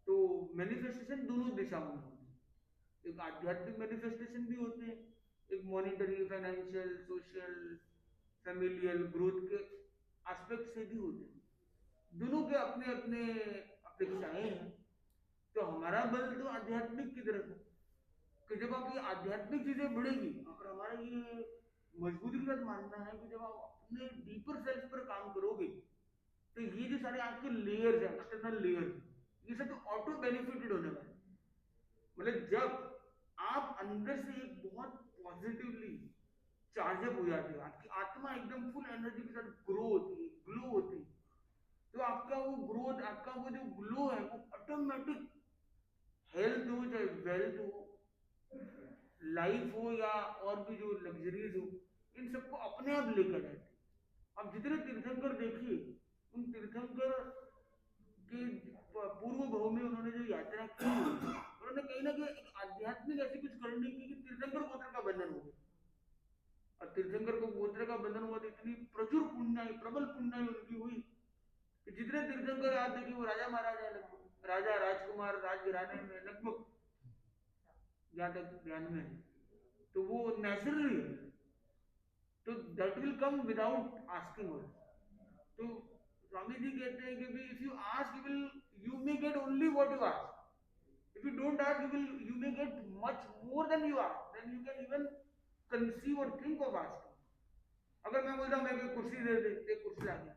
तो मैनिफेस्टेशन दोनों दिशाओं में होती है, एक आध्यात्मिक मैनिफेस्टेशन भी होते हैं, एक monetary, financial, social, familial growth के एस्पेक्ट से भी होते हैं। दोनों के अपने अपने अपेक्षाएं हैं। तो हमारा बल तो आध्यात्मिक की तरफ है, कि जब आप ये आध्यात्मिक चीजें बढ़ेगी, और हमारा ये मजबूती के साथ मानना है कि जब आप अपने डीपर सेल्फ पर काम करोगे, तो ये जो सारे आपके लेयर्स हैं, एक्सटर्नल लेयर्स, ये सब तो ऑटो बेनिफिटेड होने वाले। मतलब जब आप अंदर से एक बहुत पॉजिटिवली चार्जअप हो जाते हो, आपकी आत्मा एकदम फुल एनर्जी के साथ ग्रो होती है, ग्लो होती है, तो आपका वो ग्रोथ, आपका वो जो ग्लो है वो ऑटोमेटिक, हेल्थ हो चाहे वेल्थ हो, लाइफ हो या और भी जो लग्जरीज हो, इन सबको अपने आप लेकर जाते हैं। अब जितने तीर्थंकर देखिए, उन तीर्थंकर के पूर्व भाव में उन्होंने जो यात्रा की, उन्होंने कहीं ना कहीं एक आध्यात्मिक ऐसी कुछ करनी की कि तीर्थंकर गोत्र का बंधन हो गया। और तीर्थंकर को गोत्र का बंधन हुआ तो इतनी प्रचुर पुण्याई, प्रबल पुण्याई उनकी हुई कि जितने तीर्थंकर आप देखिए वो राजा महाराजा लगभग, राजा राजकुमार राजघराने में लगभग, जहाँ तक ध्यान में है, तो वो नेचुरली है। तो that will come without asking also. तो स्वामी जी कहते हैं कि if you ask you may get only what you ask, if you don't ask you may get much more than you ask, then you can even conceive or think of asking. अगर मैं बोलता हूँ मैं कोई कुर्सी दे दे, एक कुर्सी ला गया,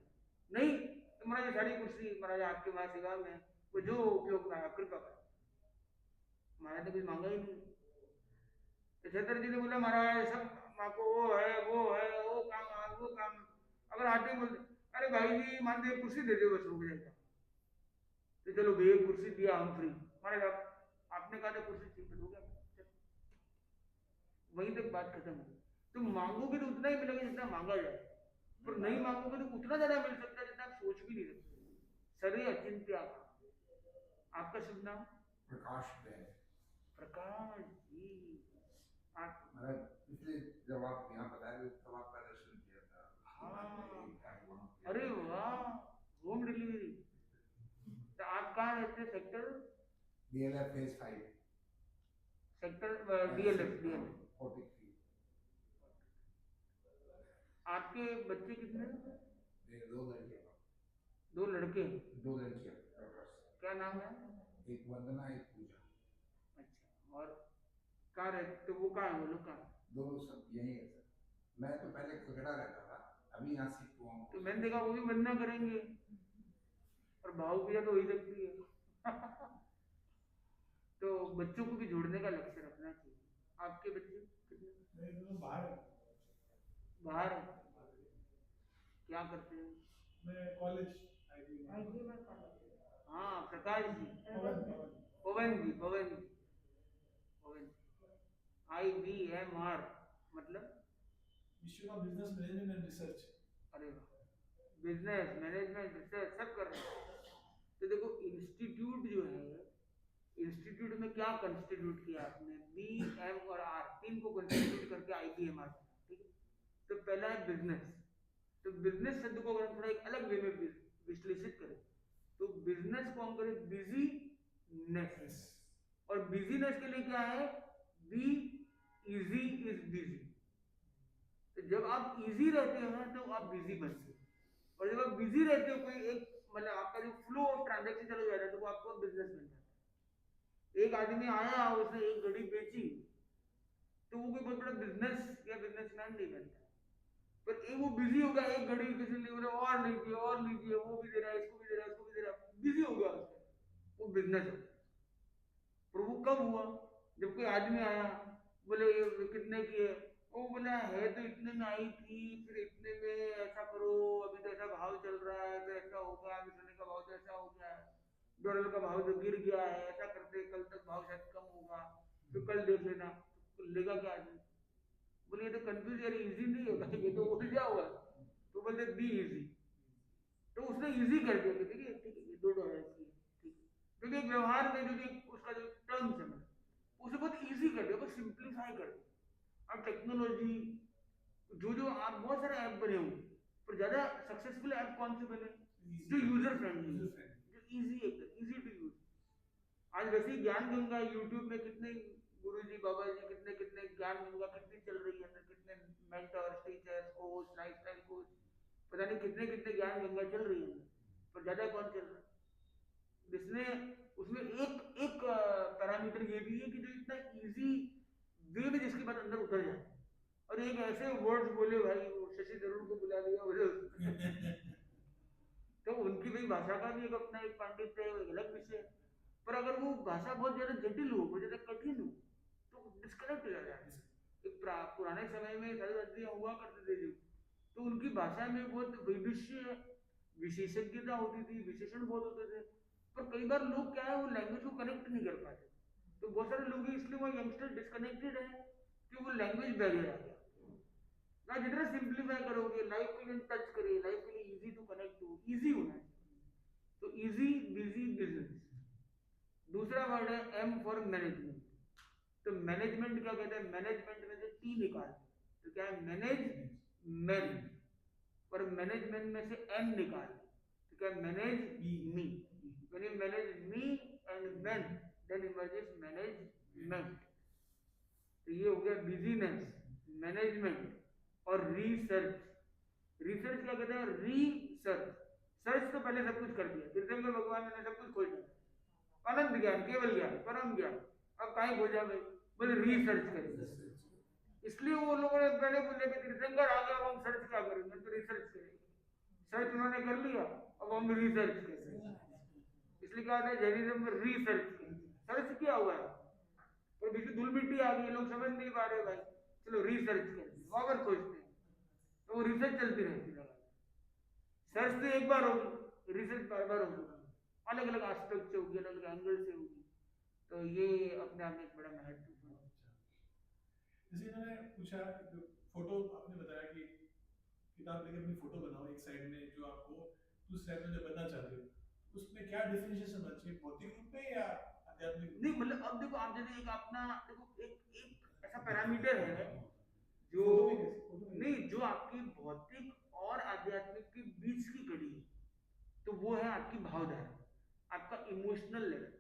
नहीं तो महाराज सारी कुर्सी महाराज आपके वहां सेवा में वो जो उपयोग में आप कृपा करें, महाराज ने कुछ मांगा ही नहीं। तो छतर जी ने बोला महाराज सब आपको वो है वो है वो काम वो काम, अगर आते बोलते अरे भाई जी मानते कुर्सी दे दो बस रुक जाएगा, तो चलो भैया कुर्सी दिया हम फ्री, महाराज आपने कहा था कुर्सी चाहिए तो हो गया, वहीं तक बात खत्म हो। तो मांगोगे तो उतना ही मिलेगा जितना मांगा जाए, पर नहीं मांगोगे तो उतना ज्यादा मिल सकता है जितना आप सोच भी नहीं सकते। सरे अचिंत्य। आपका शुभ नाम? प्रकाश बेन। प्रकाश जी, आप पिछले जब आप यहाँ बता रहे तब आपका दर्शन किया था। हाँ, अरे वाह, होम डिलीवरी। तो आप कहाँ रहते हैं? Sector DLF phase 5, sector DLF 43। आपके बच्चे कितने? मेरे 2 लड़के। 2 लड़के? 2 लड़कियाँ। क्या नाम है? एक वंदना, एक पूजा। अच्छा, और कहाँ रहते? तो वो कहाँ है, वो लोग कहाँ? दोनों सब यही है सर। मैं तो पहले कोलकाता रहता था, अभी यहाँ शिफ्ट हुआ हूँ। तो मैंने देखा वो भी वंदना करेंगे और भाव पूजा तो हो ही सकती है। तो बच्चों को भी जोड़ने का लक्ष्य रखना चाहिए। आपके बच्चे कितने? बाहर है? क्या करते हैं? मैं कॉलेज आईटी में। हाँ, प्रकाश जी, पवन जी, पवन जी, पवन IBMR मतलब विश्व का बिजनेस मैनेजमेंट एंड रिसर्च। अरे बिजनेस मैनेजमेंट रिसर्च सब कर रहे हैं। तो देखो इंस्टीट्यूट जो है, इंस्टीट्यूट में क्या कंस्टिट्यूट किया आपने? बी एम और आर, 3 को कंस्टिट्यूट करके IBMR, ठीक है। तो पहला है बिजनेस। तो बिजनेस शब्द को अगर हम थोड़ा एक अलग वे में विश्लेषित करें तो बिजनेस को हम करें बिजीनेस, और बिजीनेस के लिए क्या है? Be easy is busy. तो जब आप इजी रहते हो ना तो आप बिजी बनते हो, और जब आप बिजी रहते हो कोई एक मतलब आपका जो फ्लो ऑफ ट्रांजैक्शन चला जाता है तो वो आपको बिजनेस बन जाता है। एक आदमी आया उसने एक घड़ी बेची तो वो कोई बहुत बड़ा बिजनेस या बिजनेसमैन नहीं बनता, पर एक वो बिजी हो गया, एक घड़ी किसी ने बोला और लीजिए वो भी दे रहा है, इसको भी दे रहा है, उसको भी दे रहा है, बिजी हो गया उसका, वो बिजनेस हो गया। पर वो कब हुआ? जब कोई आदमी आया बोले ये कितने की है, वो बोला है तो इतने में आई थी, फिर इतने में ऐसा करो, अभी तो ऐसा भाव चल रहा है तो ऐसा होगा, अभी सोने का भाव तो ऐसा हो गया है, डॉलर का भाव तो गिर गया है, ऐसा करते कल तक भाव शायद कम होगा, फिर कल देख लेना। तो लेगा क्या आदमी? बोले ये तो कंफ्यूज, यार इजी नहीं होगा, ये तो उलझा हुआ। तो बोलते बी इजी, तो उसने इजी कर दिया कि देखिए ठीक है ये $2 की है, ठीक है, क्योंकि एक व्यवहार में जो भी उसका जो टर्म्स है उसे बहुत इजी कर दिया, बहुत सिंप्लीफाई कर दिया। अब टेक्नोलॉजी जो आप बहुत सारे ऐप बने होंगे, पर ज्यादा सक्सेसफुल ऐप कौन से बने? जो यूजर फ्रेंडली, जो इजी है, इजी टू यूज। आज वैसे ही ज्ञान गंगा यूट्यूब में कितने गुरु जी बाबा जी कितने कितने ज्ञान गंगा कितनी चल रही है, कितने mentors teachers coach lifestyle coach, पता नहीं कितने कितने ज्ञान गंगा चल रही है, पर ज्यादा कौन चल रहा है? जिसने उसमें एक एक पैरामीटर ये भी है कि जो इतना इजी वे में जिसकी बात अंदर उतर जाए, और एक ऐसे वर्ड्स बोले भाई, वो शशि थरूर को बुला लिया बोले तो उनकी भी भाषा का भी एक अपना एक पांडित्य है, एक अलग विषय है। पर अगर वो भाषा बहुत ज्यादा जटिल हो, बहुत ज्यादा कठिन हो तो डिस्कनेक्ट हो जाता है। एक पुराने समय में सारी हुआ करते थे जो, तो उनकी भाषा में बहुत वैदुष्य विशेषज्ञता होती थी, विशेषण बहुत होते थे, पर कई बार लोग क्या है वो लैंग्वेज को कनेक्ट नहीं कर पाते। तो बहुत सारे लोग इसलिए वो यंगस्टर डिस्कनेक्टेड है कि वो लैंग्वेज बैरियर आ गया ना। जितना सिंप्लीफाई करोगे लाइफ के लिए, टच करिए लाइफ के लिए, इजी टू कनेक्ट हो, इजी होना है। तो इजी, बिजी, बिजनेस। दूसरा वर्ड है एम फॉर मैनेजमेंट। तो मैनेजमेंट क्या कहते हैं, मैनेजमेंट में से टी निकाल, तो क्या है मैनेज मैन, और मैनेजमेंट में से एन निकाल, तो क्या manage me. When you manage me and man then emerges management. तो ये हो गया बिजीनेस, मैनेजमेंट और रिसर्च। रिसर्च क्या कहते हैं, रिसर्च। सर्च तो पहले सब कुछ कर दिया, तीर्थंकर भगवान ने सब कुछ खोज दिया, अनंत ज्ञान, केवल ज्ञान, परम ज्ञान, अब कहीं खोजा भाई, बोले रिसर्च करेंगे। इसलिए वो लोगों ने पहले बोले कि तीर्थंकर आ गया, अब हम सर्च क्या करेंगे, तो रिसर्च करेंगे। सर्च उन्होंने कर लिया, अब हम रिसर्च करेंगे। इसलिए क्या होता है जैनिज्म में रिसर्च, सर्च किया हुआ है, और बीच में धूल मिट्टी आ गई, लोग समझ नहीं पा रहे भाई, चलो रिसर्च करते हैं, वापस सोचते हैं, तो वो रिसर्च चलती रहती है। सर्च तो एक बार होगी, रिसर्च बार बार होगी, अलग अलग एस्पेक्ट से होगी, अलग अलग एंगल से होगी। तो ये अपने आप में एक बड़ा महत्वपूर्ण है। जैसे इन्होंने पूछा, जो फोटो आपने बताया कि किताब लेके अपनी फोटो बनाओ एक साइड में, जो आपको उस साइड में जो बनना चाहते हो, उसमें क्या डिफरेंशिएशन होना चाहिए, भौतिक रूप में या आध्यात्मिक? नहीं मतलब अब देखो, आप जैसे एक अपना देखो एक ऐसा पैरामीटर है जो नहीं, जो आपकी भौतिक और आध्यात्मिक के बीच की कड़ी है, तो वो है आपकी भावधारा, आपका इमोशनल लेवल।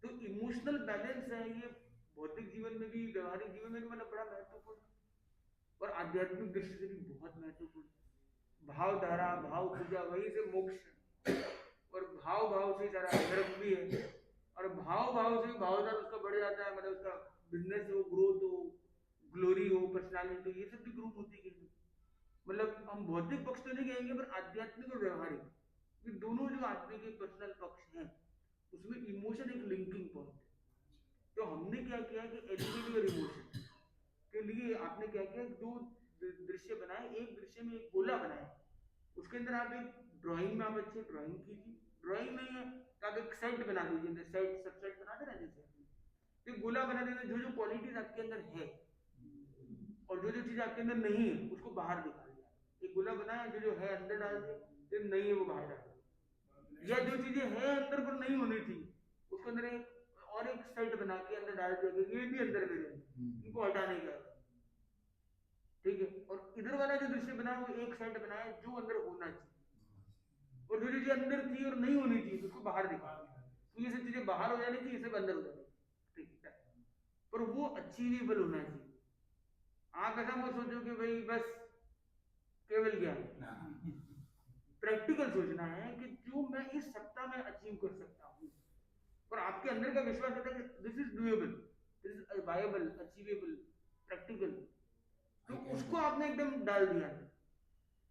तो इमोशनल बैलेंस है ये भौतिक जीवन में भी, व्यवहारिक जीवन में भी मतलब बड़ा महत्वपूर्ण, और आध्यात्मिक दृष्टि से भी बहुत महत्वपूर्ण। भावधारा, भाव पूजा, वही से मोक्ष, और भाव भाव से सारा नरक भी है, और भाव भाव से भावधारा उसका बढ़ जाता है, मतलब उसका बिजनेस हो, ग्रोथ हो, ग्लोरी हो, पर्सनालिटी, ये सब भी ग्रो होती है। मतलब हम भौतिक पक्ष तो नहीं कहेंगे, पर आध्यात्मिक और व्यवहारिक, ये दोनों जो आदमी के पर्सनल पक्ष हैं, उसमें इमोशन एक लिंकिंग पॉइंट है। तो हमने क्या किया कि एलिवेट योर इमोशन के लिए आपने क्या किया, दो दृश्य बनाए, एक दृश्य में एक गोला बनाया, उसके अंदर आप एक ड्राइंग में आप अच्छे ड्राइंग कीजिए, ड्राइंग नहीं है तो आप एक सेट बना दीजिए, सेट सब सेट बना देना, जैसे तो गोला बना देना, जो जो क्वालिटीज आपके अंदर है और जो जो चीज आपके अंदर नहीं है उसको बाहर निकाल दिया। एक गोला बनाया, जो जो है अंदर डाल दिया, जो नहीं है वो बाहर डाल दिया, या जो चीजें हैं अंदर पर नहीं होनी थी उसके अंदर एक और एक सेट बना के अंदर डाल दिया, ये भी अंदर मेरे, इनको हटाने का, ठीक है। और इधर वाला जो दृश्य बना वो एक सेट बनाया जो अंदर होना चाहिए, और जो चीजें अंदर थी और नहीं होनी चाहिए उसको बाहर निकाल दिया। तो ये सब चीजें बाहर हो जानी चाहिए, ये सब अंदर हो जानी, ठीक है, पर वो अचीवेबल होना चाहिए। आप ऐसा मत सोचो कि भाई बस केवल ज्ञान, प्रैक्टिकल सोचना है कि जो मैं इस सप्ताह में अचीव कर सकता हूँ, और आपके अंदर का विश्वास होता है कि this is doable, this is viable, achievable, practical, तो उसको आपने एकदम डाल दिया।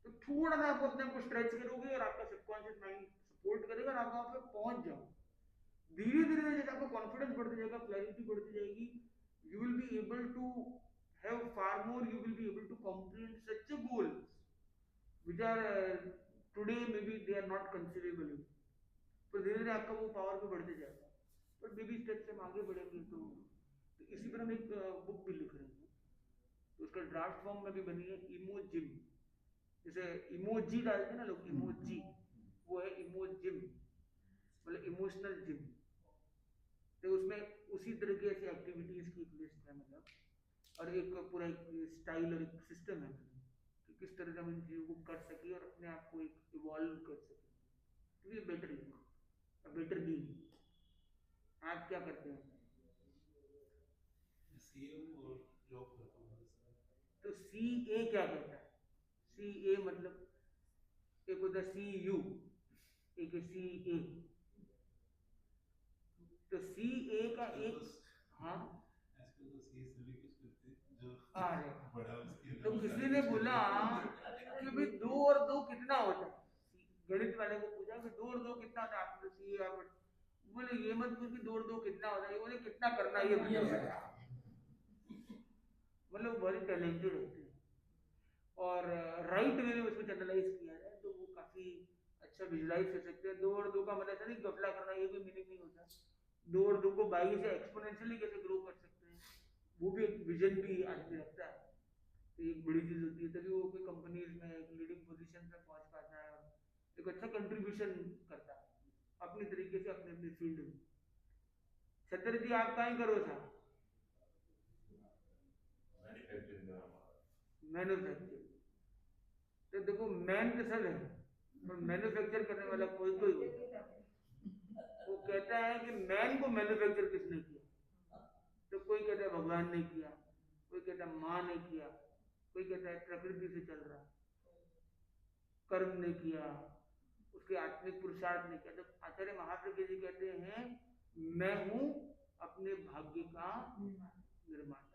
तो थोड़ा ना आप अपने को स्ट्रेच करोगे और आपका सबकॉन्शियस माइंड सपोर्ट करेगा और आप वहां पे पहुंच जाओ। धीरे धीरे जैसे आपको कॉन्फिडेंस बढ़ती जाएगा, क्लैरिटी बढ़ती जाएगी, you will be able to have far more, you will be able to comprehend such a goals which are today maybe they are not conceivable. तो धीरे धीरे आपका वो पावर भी बढ़ते जाएगा, पर बेबी स्टेप से हम आगे बढ़ेंगे। तो इसी पर हम एक बुक भी लिख रहे हैं, तो उसका ड्राफ्ट फॉर्म में भी बनी है, इमोजिम। जैसे इमोजी डालते हैं ना लोग, इमोजी, वो है इमोजिम, मतलब इमोशनल जिम। तो उसमें उसी तरीके से एक्टिविटीज की एक लिस्ट है, मतलब और एक पूरा एक स्टाइल और एक सिस्टम है कि किस तरह से हम इन चीज़ों को कर सके और अपने आप को एक इवॉल्व कर सके, तो ये बेटर है, बेटर बीइंग। आप क्या करते हैं? सीए और जॉब करता हूँ। तो सीए क्या कहता है? सीए मतलब एक होता है सीयू, एक है सीए। तो सीए का एक, हाँ आजकल तो सीए सभी कुछ करते हैं, जो अरे बड़ा उसके तो किसी ने बोला कि भाई 2 और 2 कितना होता है, गणित वाले को पूछा कि 2 और 2 कितना होता है, आपने सीए आप बोले ये मत पूछ कि 2 और 2 कितना होता है, ये बोले कितना करना है ये बताओ। मतलब बहुत टैलेंटेड होते हैं, और राइट वे में उसको चैनलाइज किया जाए तो वो काफी अच्छा विजुलाइज कर सकते हैं। 2 और 2 का मतलब ऐसा नहीं घपला करना, ये भी मीनिंग नहीं होता। 2 और 2 को 22 से एक्सपोनेंशियली कैसे ग्रो कर सकते हैं, वो भी एक विजन भी आदमी रखता है, तो एक बड़ी चीज होती है। तभी वो कोई कंपनीज में एक लीडिंग पोजीशन पे पहुंच पाता है और एक अच्छा कंट्रीब्यूशन करता है अपनी तरीके से अपने अपने फील्ड में। छत्र जी आप कहाँ करो था? मैन्युफैक्चरिंग। तो देखो मैन तो सब है, पर मैन्युफैक्चर करने वाला कोई कोई होता है। वो कहता है कि मैन को मैन्युफैक्चर किसने किया, तो कोई कहता है भगवान ने किया, कोई कहता है माँ ने किया, कोई कहता है प्रकृति से चल रहा, कर्म ने किया, उसके आत्मिक पुरुषार्थ ने किया। तो आचार्य महाप्रज्ञ जी कहते हैं मैं हूं अपने भाग्य का निर्माता।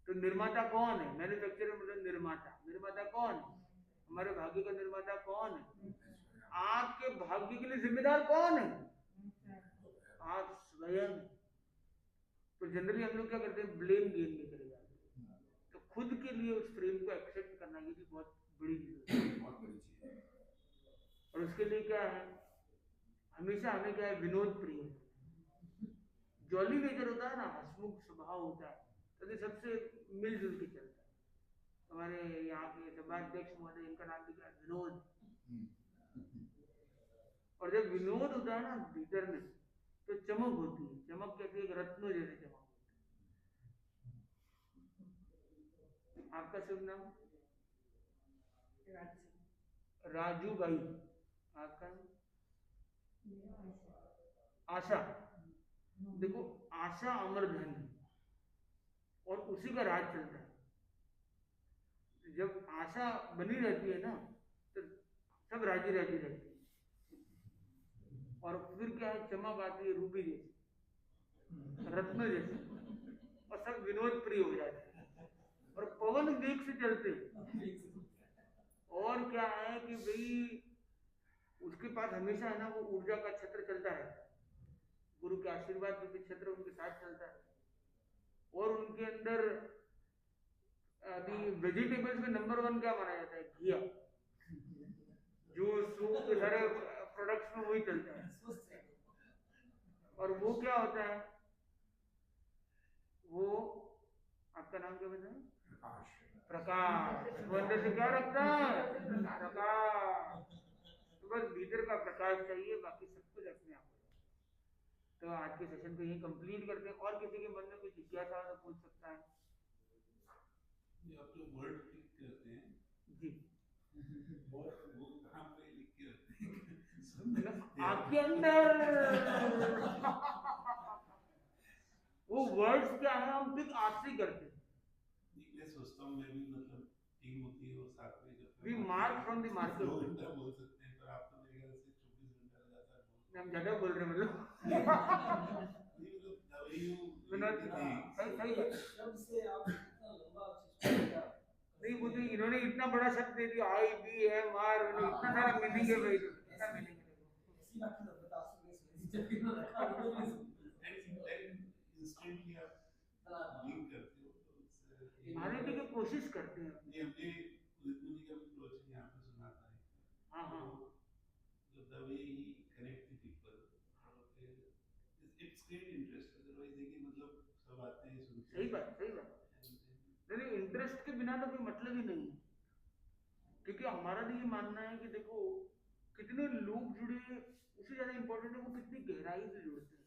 तो निर्माता कौन है? मैन्युफैक्चरर मतलब निर्माता। निर्माता कौन है? हमारे भाग्य का निर्माता कौन है? आपके भाग्य के लिए जिम्मेदार कौन है? आप स्वयं। तो जनरली हम लोग क्या करते हैं, ब्लेम गेम में चले जाते हैं। तो खुद के लिए उस फ्रेम को एक्सेप्ट करना ये भी बहुत बड़ी चीज है। और उसके लिए क्या है, हमेशा हमें क्या है, विनोद प्रिय, जॉली नेचर होता है ना, हंसमुख स्वभाव होता है, तो सबसे मिलजुल के चलता है। हमारे यहाँ के सभाध्यक्ष महोदय, इनका नाम भी क्या है, विनोद। और जब विनोद होता है ना भीतर में, तो चमक होती है। चमक कहती है, एक रत्नों जैसे चमक होती है। आपका शुभ नाम? राजू भाई। आपका? आशा। देखो आशा अमर धन है और उसी का राज चलता है। जब आशा बनी रहती है ना, तो सब राजी राजी रहती है। और फिर क्या है, चमक आती है रूबी जैसी, रत्न जैसी, और सब विनोद प्रिय हो जाते हैं और पवन वेग से चलते हैं। और क्या है कि भाई उसके पास हमेशा है ना वो ऊर्जा का छत्र चलता है, गुरु के आशीर्वाद में भी छत्र उनके साथ चलता है। और उनके अंदर अभी वेजिटेबल्स में नंबर 1 क्या माना जाता है, घिया। जूस सूप के सारे प्रोडक्ट्स में वही चलता है। और वो क्या होता है, वो आपका नाम क्या बताया? प्रकाश। वो अंदर से क्या रखता है? प्रकाश। तो बस भीतर का प्रकाश चाहिए, बाकी सब कुछ अपने आप हो जाए। तो आज के सेशन को यही कंप्लीट करते हैं। और किसी के मन में कुछ जिज्ञासा हो तो पूछ सकता है। ये आप जो वर्ड क्लिक करते हैं जी, वो कहाँ पे लिख के रखते हैं? आपके अंदर वो वर्ड्स क्या है, हम पिक आप से करते हैं। मैं सोचता हूँ मैं भी, मतलब टीम होती है और साथ में जब We mark from the market. 2 घंटा बोल सकते हैं, पर आप तो मेरे ख्याल से 24 घंटा लगातार बोल। हम ज्यादा बोल रहे हैं मतलब। नहीं मतलब the way you Vinod, read the things, सही है। शब्द से आप इतना लंबा चीज नहीं वो तो इन्होंने इतना बड़ा शब्द दे दिया, आई बी एम आर, इतना सारा मीनिंग है भाई, इतना मीनिंग है। ऐसी बात तो बता सकते हैं, जब इन्होंने रखा तो नहीं and instantly आप लिंक करते हो, तो it's मानने की कोशिश करते हैं। ये हमने उदित मुनि का भी प्रवचन यहाँ पे सुना था। हाँ हाँ, तो the way he connect the people, it's great interest, otherwise देखिए मतलब सब आते हैं सुनते हैं। सही बात, सही बात। नहीं इंटरेस्ट के बिना तो कोई मतलब ही नहीं है। क्योंकि हमारा तो ये मानना है कि देखो कितने लोग जुड़े, उससे ज्यादा इंपॉर्टेंट है वो कितनी गहराई से जुड़ते हैं।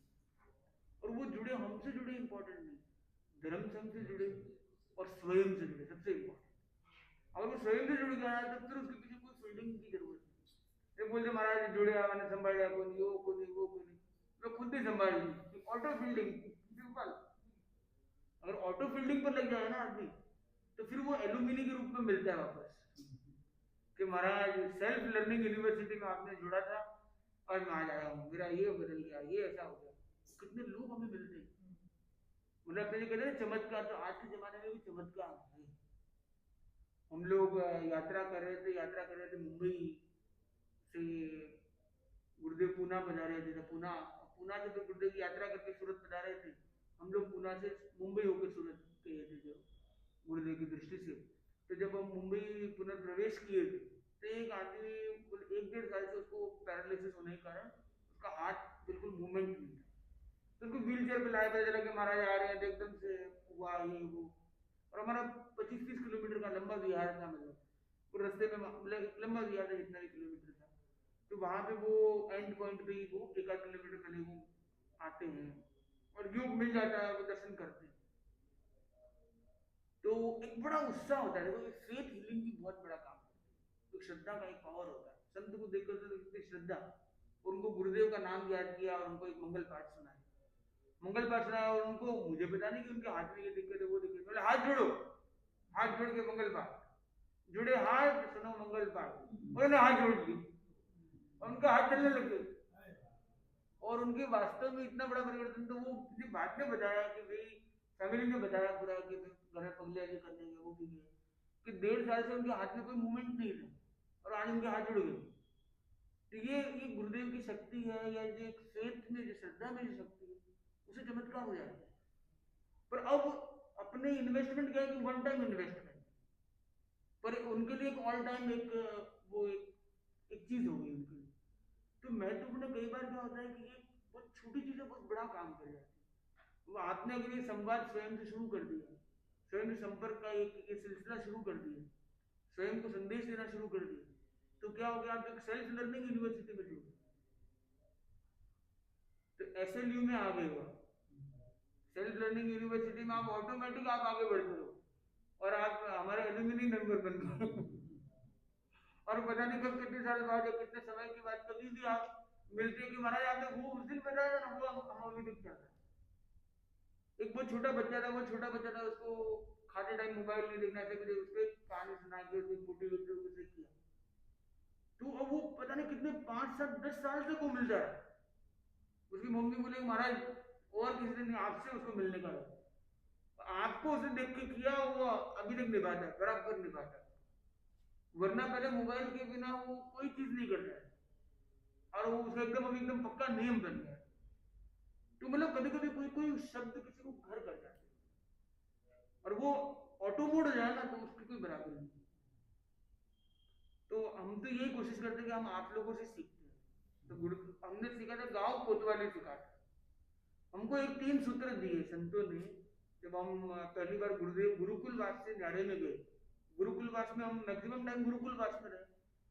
और वो जुड़े हमसे जुड़े इंपॉर्टेंट नहीं, धर्म से हमसे जुड़े और स्वयं से जुड़े, सबसे इंपॉर्टेंट। अगर वो स्वयं से जुड़ गया है तो फिर उसके पीछे कोई फील्डिंग की जरूरत नहीं। ये बोलते महाराज जुड़े, मैंने संभाल लिया, कोई नहीं, वो कोई नहीं, वो कोई नहीं, तो खुद ही संभाल ली। Auto fielding simple. अगर ऑटो फील्डिंग पर लग जाए ना आदमी, तो फिर वो एलुमिनी के रूप में मिलता है वापस कि महाराज सेल्फ लर्निंग यूनिवर्सिटी में आपने जुड़ा था और मैं आज आया हूँ, मेरा ये बदल गया, ये ऐसा हो गया। कितने लोग हमें मिलते हैं, मतलब अपने जो कहते हैं चमत्कार, तो आज के जमाने में भी चमत्कार है। हम लोग यात्रा कर रहे थे मुंबई से, गुरुदेव पूना पधारे थे, पूना से फिर गुरुदेव की यात्रा करके सूरत पधारे थे। हम लोग पूना से मुंबई होकर सूरत गए थे जो गुरुदेव की दृष्टि से। तो जब हम मुंबई पुनर्प्रवेश किए थे, तो तो एक आदमी 1-1.5 साल से उसको पैरालिसिस होने के कारण उसका हाथ बिल्कुल मूवमेंट नहीं था, तो उनको व्हील चेयर पे लाया, पता चला कि महाराज आ रहे हैं तो एकदम से हुआ ये वो। और हमारा 25-30 किलोमीटर का लंबा बिहार था, मतलब वो रास्ते में मतलब लंबा बिहार था, जितना भी किलोमीटर था, तो वहां पे वो एंड पॉइंट पे ही वो 1-8 किलोमीटर पहले वो आते हैं और योग मिल जाता है, वो दर्शन करते हैं। तो एक बड़ा उत्साह होता है, देखो फेथ हीलिंग भी बहुत बड़ा काम है, तो श्रद्धा का एक पावर होता है। संत को देखकर तो देखते श्रद्धा, उनको गुरुदेव का नाम याद किया और उनको एक मंगल पाठ सुनाया, मंगल पाठ सुनाया, और उनको मुझे पता नहीं कि उनके हाथ में ये दिक्कत है वो दिक्कत, बोले हाथ जोड़ो, हाथ जोड़ के मंगल पाठ, जुड़े हाथ सुनो मंगल पाठ, उन्होंने हाथ जोड़ ली और उनका हाथ चलने लग गए, और उनके वास्तव में इतना बड़ा परिवर्तन। तो वो किसी बात ने बताया कि भाई फैमिली ने बताया पूरा कि घर में पगले आगे करने गए, वो भी गए कि 1.5 साल से उनके हाथ में कोई मूवमेंट नहीं था और आज उनके हाथ जुड़ गए। तो ये गुरुदेव की शक्ति है, या जो एक फेथ में, जो श्रद्धा में जो शक्ति है, उसे चमत्कार हो जाता है। पर अब अपने इन्वेस्टमेंट क्या है कि वन टाइम इन्वेस्टमेंट, पर उनके लिए एक ऑल टाइम एक वो एक चीज हो गई उनके लिए। तो महत्वपूर्ण कई बार क्या होता है कि एक बहुत छोटी चीजें बहुत बड़ा काम कर जाती है। वो आपने अगर ये संवाद स्वयं से शुरू कर दिया, स्वयं से संपर्क का एक सिलसिला शुरू कर दिया, स्वयं को संदेश देना शुरू कर दिया, तो क्या हो गया, आप एक सेल्फ लर्निंग यूनिवर्सिटी में जुड़ गए, तो SLU में आ गए हो, सेल्फ लर्निंग यूनिवर्सिटी में आप ऑटोमेटिक आप आगे बढ़ते हो और आप हमारे एल्यूमिनी मेंबर बन गए और पता नहीं कब कितने साल बाद या कितने समय के बाद कभी भी आप मिलते हैं कि महाराज आपने वो उस दिन बताया ना, वो हम अभी दिख जाता है। एक बहुत छोटा बच्चा था, उसको खाते टाइम मोबाइल नहीं देखना चाहिए, उसको कहानी सुना के उसको मोटिवेट उसे किया, तो अब वो पता नहीं कितने 5-7-10 साल तक वो मिल रहा है। उसकी मम्मी बोले महाराज और किसी दिन आपसे उसको मिलने का है, आपको उसे देख के किया वो अभी तक निभाता है, बराबर निभाता है, वरना पहले मोबाइल के बिना वो कोई चीज नहीं करता है, और वो उसका एकदम पक्का नियम बन गया। तो मतलब कभी कभी कोई शब्द किसी को घर कर जाते हैं और वो ऑटो मोड हो जाए ना, तो उसकी कोई बराबरी नहीं। तो हम तो यही कोशिश करते हैं कि हम आप लोगों से सीखते हैं। तो गुरु हमने सीखा था, गांव कोतवाली सिखा था हमको, एक 3 सूत्र दिए संतों ने। जब हम पहली बार गुरुकुलवास से न्यारे में गए, गुरुकुलवास में हम मैक्सिमम टाइम गुरुकुलवास में रहे,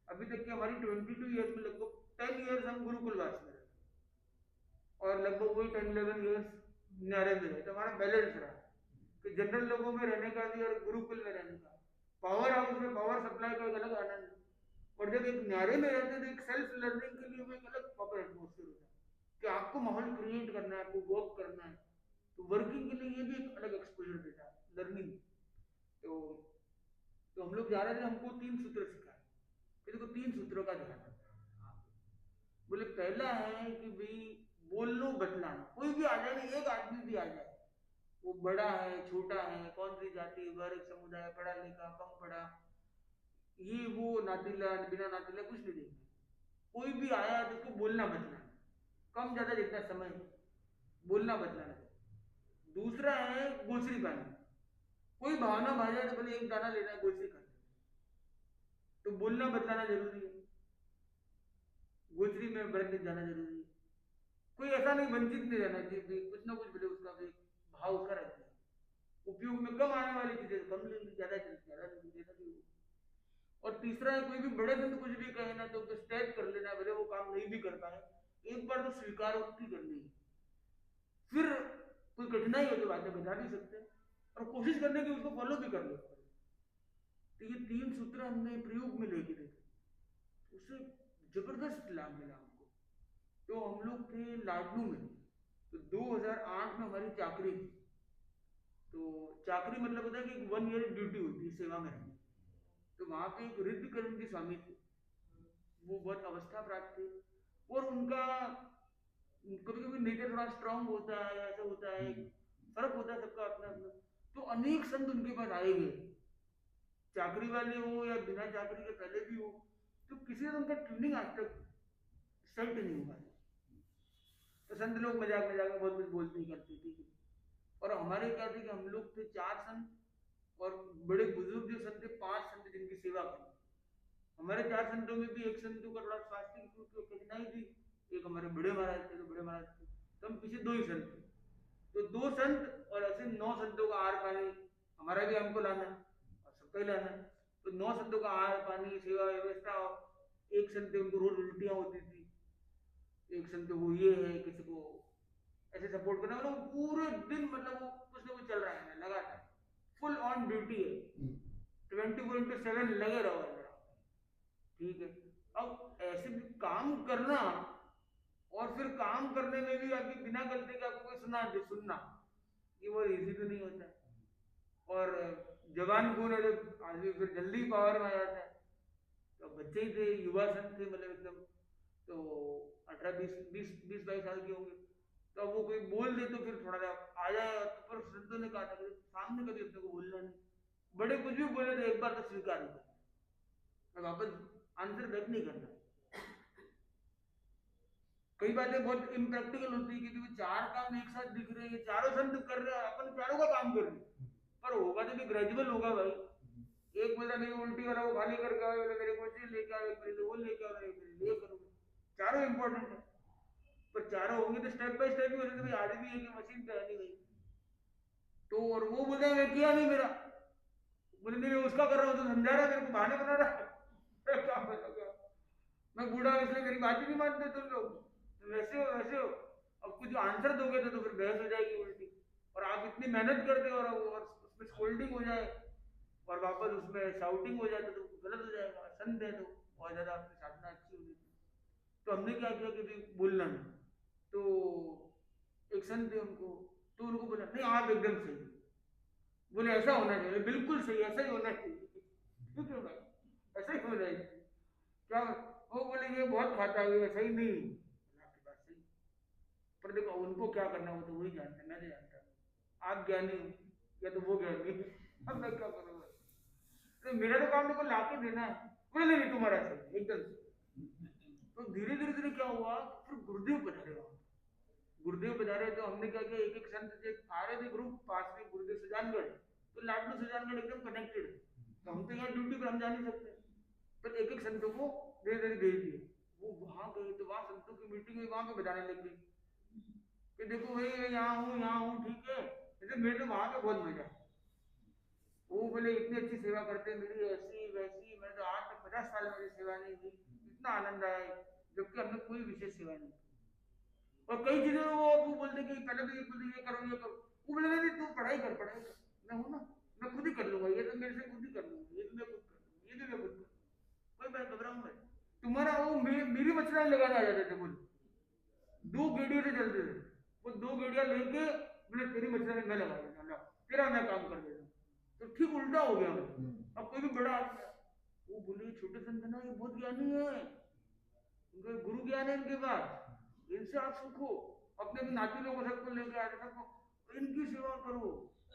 अभी तक की हमारी 22 ईयर्स में लगभग 10 ईयर्स हम गुरुकुलवास में रहे और लगभग वही 10-11 ईयर्स न्यारे में रहे। तो हमारा बैलेंस रहा कि जनरल लोगों में रहने का भी और गुरुकुल में रहने का, पावर हाउस में पावर सप्लाई का एक अलग आनंद, और जब एक न्यारे में रहते तो एक सेल्फ लर्निंग के लिए एक अलग प्रॉपर एटमोस्फेयर होता है कि आपको माहौल क्रिएट करना है, आपको वर्क करना है, तो वर्किंग के लिए ये भी एक अलग एक्सपोजर देता है लर्निंग। तो हम लोग जा रहे थे, हमको 3 सूत्र सिखाए, फिर देखो 3 सूत्रों का ध्यान रखना। बोले पहला है कि भाई बोलना बतलाना, कोई भी आ जाए, एक आदमी भी आ जाए, वो बड़ा है छोटा है, कौन सी जाति वर्ग समुदाय, पढ़ा लिखा कम पढ़ा, ये वो नातीला बिना नातीला कुछ नहीं देखना, कोई भी आया तो उसको बोलना बतलाना, कम ज्यादा जितना समय बोलना बतलाना। दूसरा है गोचरी पानी, कोई भावना भाग जाए तो बोले एक दाना लेना है गोचरी कर, तो बोलना बतलाना जरूरी है, गोचरी में व्रत जाना जरूरी है। कोई ऐसा नहीं वंचित नहीं रहना चाहिए, कुछ ना कुछ बोले उसका भी भाव उसका रहता है। उपयोग में कम आने वाली चीजें कम लेनी, ज्यादा देना भी। और तीसरा है कोई भी बड़े संत कुछ भी कहे ना तो स्टेप कर लेना, भले वो काम नहीं भी कर पाए, एक बार तो स्वीकार उक्ति करनी है, फिर कोई कठिनाई हो तो बातें बता भी सकते हैं और कोशिश करने की उसको फॉलो भी कर लेते। तो ये 3 सूत्र हमने प्रयोग में लेके देखे, उससे जबरदस्त लाभ मिला हमको। तो हम लोग थे लाडनू में, तो 2008 में हमारी चाकरी थी। तो चाकरी मतलब होता है कि 1 ईयर ड्यूटी होती है, सेवा में रहना। तो वहां पे एक रिद्धकरण के स्वामी थे, वो बहुत अवस्था प्राप्त थे, और उनका कभी कभी नेचर थोड़ा स्ट्रांग होता है, ऐसा होता है, फर्क होता है सबका अपना अपना। तो अनेक संत उनके पास आए गए, चाकरी वाले हो या बिना चाकरी के पहले भी हो, तो किसी ने उनका ट्यूनिंग आज तक सेट नहीं हुआ। तो संत लोग मजाक मजाक में बहुत कुछ बोलते ही करते थे। और हमारे क्या थे कि हम लोग थे 4 संत और बड़े बुजुर्ग जो संत थे 5 संत जिनकी सेवा की। हमारे 4 संतों में भी एक संतों का थोड़ा स्वास्थ्य की कुछ कठिनाई थी, एक हमारे बड़े महाराज थे, तो बड़े महाराज थे, तो हम पीछे 2 ही संत थे। तो 2 संत और ऐसे 9 संतों का आहार पानी हमारा भी हमको लाना है और सबका ही लाना है। तो 9 संतों का आहार पानी सेवा व्यवस्था, एक संत थे उनको रोज उल्टियां होती थी, एक संत को ये है, किसी को ऐसे सपोर्ट करना, मतलब पूरे दिन मतलब वो कुछ ना कुछ चल रहा है लगातार, फुल ऑन ड्यूटी है, 24/7 लगे रहो जरा, ठीक है। अब ऐसे भी काम करना और फिर काम करने में भी आपकी बिना गलती का आपको कोई सुनना ये वो इजी तो नहीं होता है। और जवान गुण है तो आदमी फिर जल्दी पावर में आ जाता है। तो बच्चे ही थे, युवा संत थे, मतलब एकदम, तो 18-20-22 साल के होंगे, तो अब वो कोई बोल दे तो फिर थोड़ा सा आ जाए। तो पर संतों ने कहा था कि सामने कभी अपने को बोलना नहीं, बड़े कुछ भी बोले तो एक बार तो स्वीकार नहीं करना, वापस आंसर बैक नहीं करना। कई बातें बहुत इम्प्रैक्टिकल होती है क्योंकि 4 काम एक साथ दिख रहे हैं, चारों संत कर रहे हैं, अपन चारों का काम कर रहे हैं, पर होगा तो भी ग्रेजुअल होगा भाई। एक बोला मेरी उल्टी वाला वो खाली करके आओ, बोले मेरे को ये लेके आओ, मेरे लिए वो लेके आओ, मेरे लिए ये करो, चारों इंपॉर्टेंट है, पर चारों होंगे तो स्टेप बाय स्टेप ही हो जाते भाई, आदमी है कि मशीन पे है नहीं भाई। तो और वो बोलता है मैं किया नहीं, मेरा बोले नहीं मैं उसका कर रहा हूँ, तो समझा रहा है मेरे को, बहाने बना रहा है क्या बताऊंगा मैं, बूढ़ा हूं इसलिए मेरी बात ही नहीं मानते तुम लोग, तो वैसे हो। अब कुछ आंसर दोगे तो फिर बहस हो जाएगी उल्टी, और आप इतनी मेहनत करते हो और उसमें स्कोल्डिंग हो जाए और वापस उसमें शाउटिंग हो जाए तो गलत हो जाएगा। संत है तो और ज्यादा आपकी साधना अच्छी होगी। तो हमने क्या किया कि भाई बोलना नहीं, तो एक संत थे उनको, तो उनको बोला नहीं आप एकदम सही, बोले ऐसा होना चाहिए, बिल्कुल सही, ऐसा ही होना चाहिए, ठीक है भाई, ऐसा ही होना चाहिए। क्या वो बोले ये बहुत खाता है, ये सही नहीं, आपकी बात सही, पर देखो उनको क्या करना हो तो वही जानते हैं, मैं नहीं जानता, आप ज्ञानी हो या तो वो ज्ञानी, अब मैं क्या करूँगा, तो मेरा तो काम देखो लाके देना है, बोले नहीं तुम्हारा सही एकदम सही। तो धीरे धीरे क्या हुआ, फिर गुरुदेव पधारे वहां, गुरुदेव पधारे तो हमने क्या किया, एक एक संत से आ रहे थे ग्रुप पास में, गुरुदेव सुजानगढ़, तो लाडलू सुजानगढ़ एकदम कनेक्टेड, तो हम तो यहाँ ड्यूटी पर हम जा नहीं सकते, पर एक एक संतों को धीरे धीरे भेज दिए। वो वहां गए तो वहां संतों की मीटिंग हुई, वहां पे बताने लग गई कि देखो भाई मैं यहाँ हूँ ठीक है, लेकिन मेरे तो वहां पे बहुत मजा है। वो बोले इतनी अच्छी सेवा करते हैं, मेरी ऐसी वैसी, मैंने तो आज तक 50 साल मेरी सेवा नहीं हुई, इतना आनंद आया, जबकि हमने कोई विशेष सेवा नहीं की। और कई चीजें वो बोलते कि पहले तो ये बोलते ये करो ये करो, वो बोले नहीं तू पढ़ाई कर, मैं हूँ ना, मैं खुद ही कर लूंगा, ये तो मेरे से खुद ही कर लूंगा, ये भी मैं खुद कर लूंगा, ये भी मैं खुद कर लूंगा, कोई मैं घबराऊंगा तुम्हारा वो मेरी मछलियां लगाने आ जाते थे, बोले 2 गेड़ियों से चलते थे, वो 2 गेड़ियां लेके बोले तेरी मछलियां मैं लगा देता, तेरा मैं काम कर देता, तो ठीक उल्टा हो गया। अब कोई भी बड़ा आ गया, वो बोले छोटे संत ना ये बहुत ज्ञानी है, उनके गुरु ज्ञान है इनके पास, इनसे आप सीखो, अपने नाती लोगों सबको लेके आते सबको इनकी सेवा करो,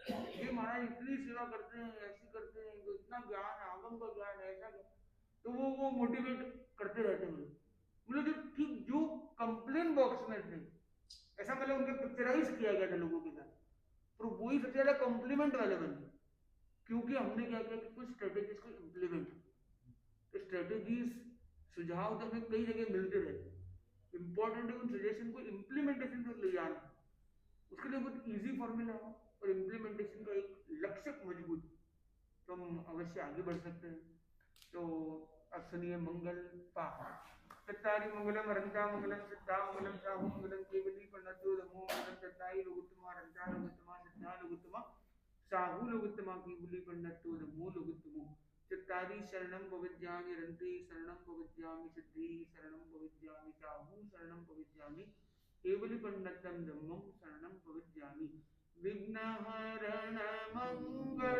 ये महाराज इतनी सेवा करते हैं, ऐसी करते हैं, तो इतना ज्ञान है, आगम का ज्ञान है, ऐसा, तो वो मोटिवेट करते रहते हैं मुझे जो ठीक जो कंप्लेन बॉक्स में थे, ऐसा मतलब उनके पिक्चराइज किया गया था लोगों के साथ, पर वही सबसे ज्यादा कॉम्प्लीमेंट वाले बने, क्योंकि हमने क्या किया कि कुछ स्ट्रेटेजीज को इम्प्लीमेंट, तो स्ट्रेटेजीज सुझाव तो हमें कई जगह मिलते रहते हैं, इंपॉर्टेंट है उन सजेशन को इम्प्लीमेंटेशन तक ले जाना, उसके लिए बहुत इजी फॉर्मूला हो और इम्प्लीमेंटेशन का एक लक्ष्य मजबूत, तो हम अवश्य आगे बढ़ सकते हैं। तो अब सुनिए मंगल पाठ। चत्तारि मंगलम रंता मंगलम सिद्धा मंगलम साहु मंगलम केवली प्रणतो नमो मंगलम चत्तारि लोकोत्तमा रंता लोकोत्तमा सिद्धा लोकोत्तमा साहु लोकोत्तमा केवली प्रणतो नमो लोकोत्तमो चत्तारि शरणं भवज्यामि रन्ते शरणं भवज्यामि सिद्धि शरणं भवज्यामि साहु शरणं भवज्यामि केवली प्रणतं धम्मं शरणं भवज्यामि विघ्नहरण मंगल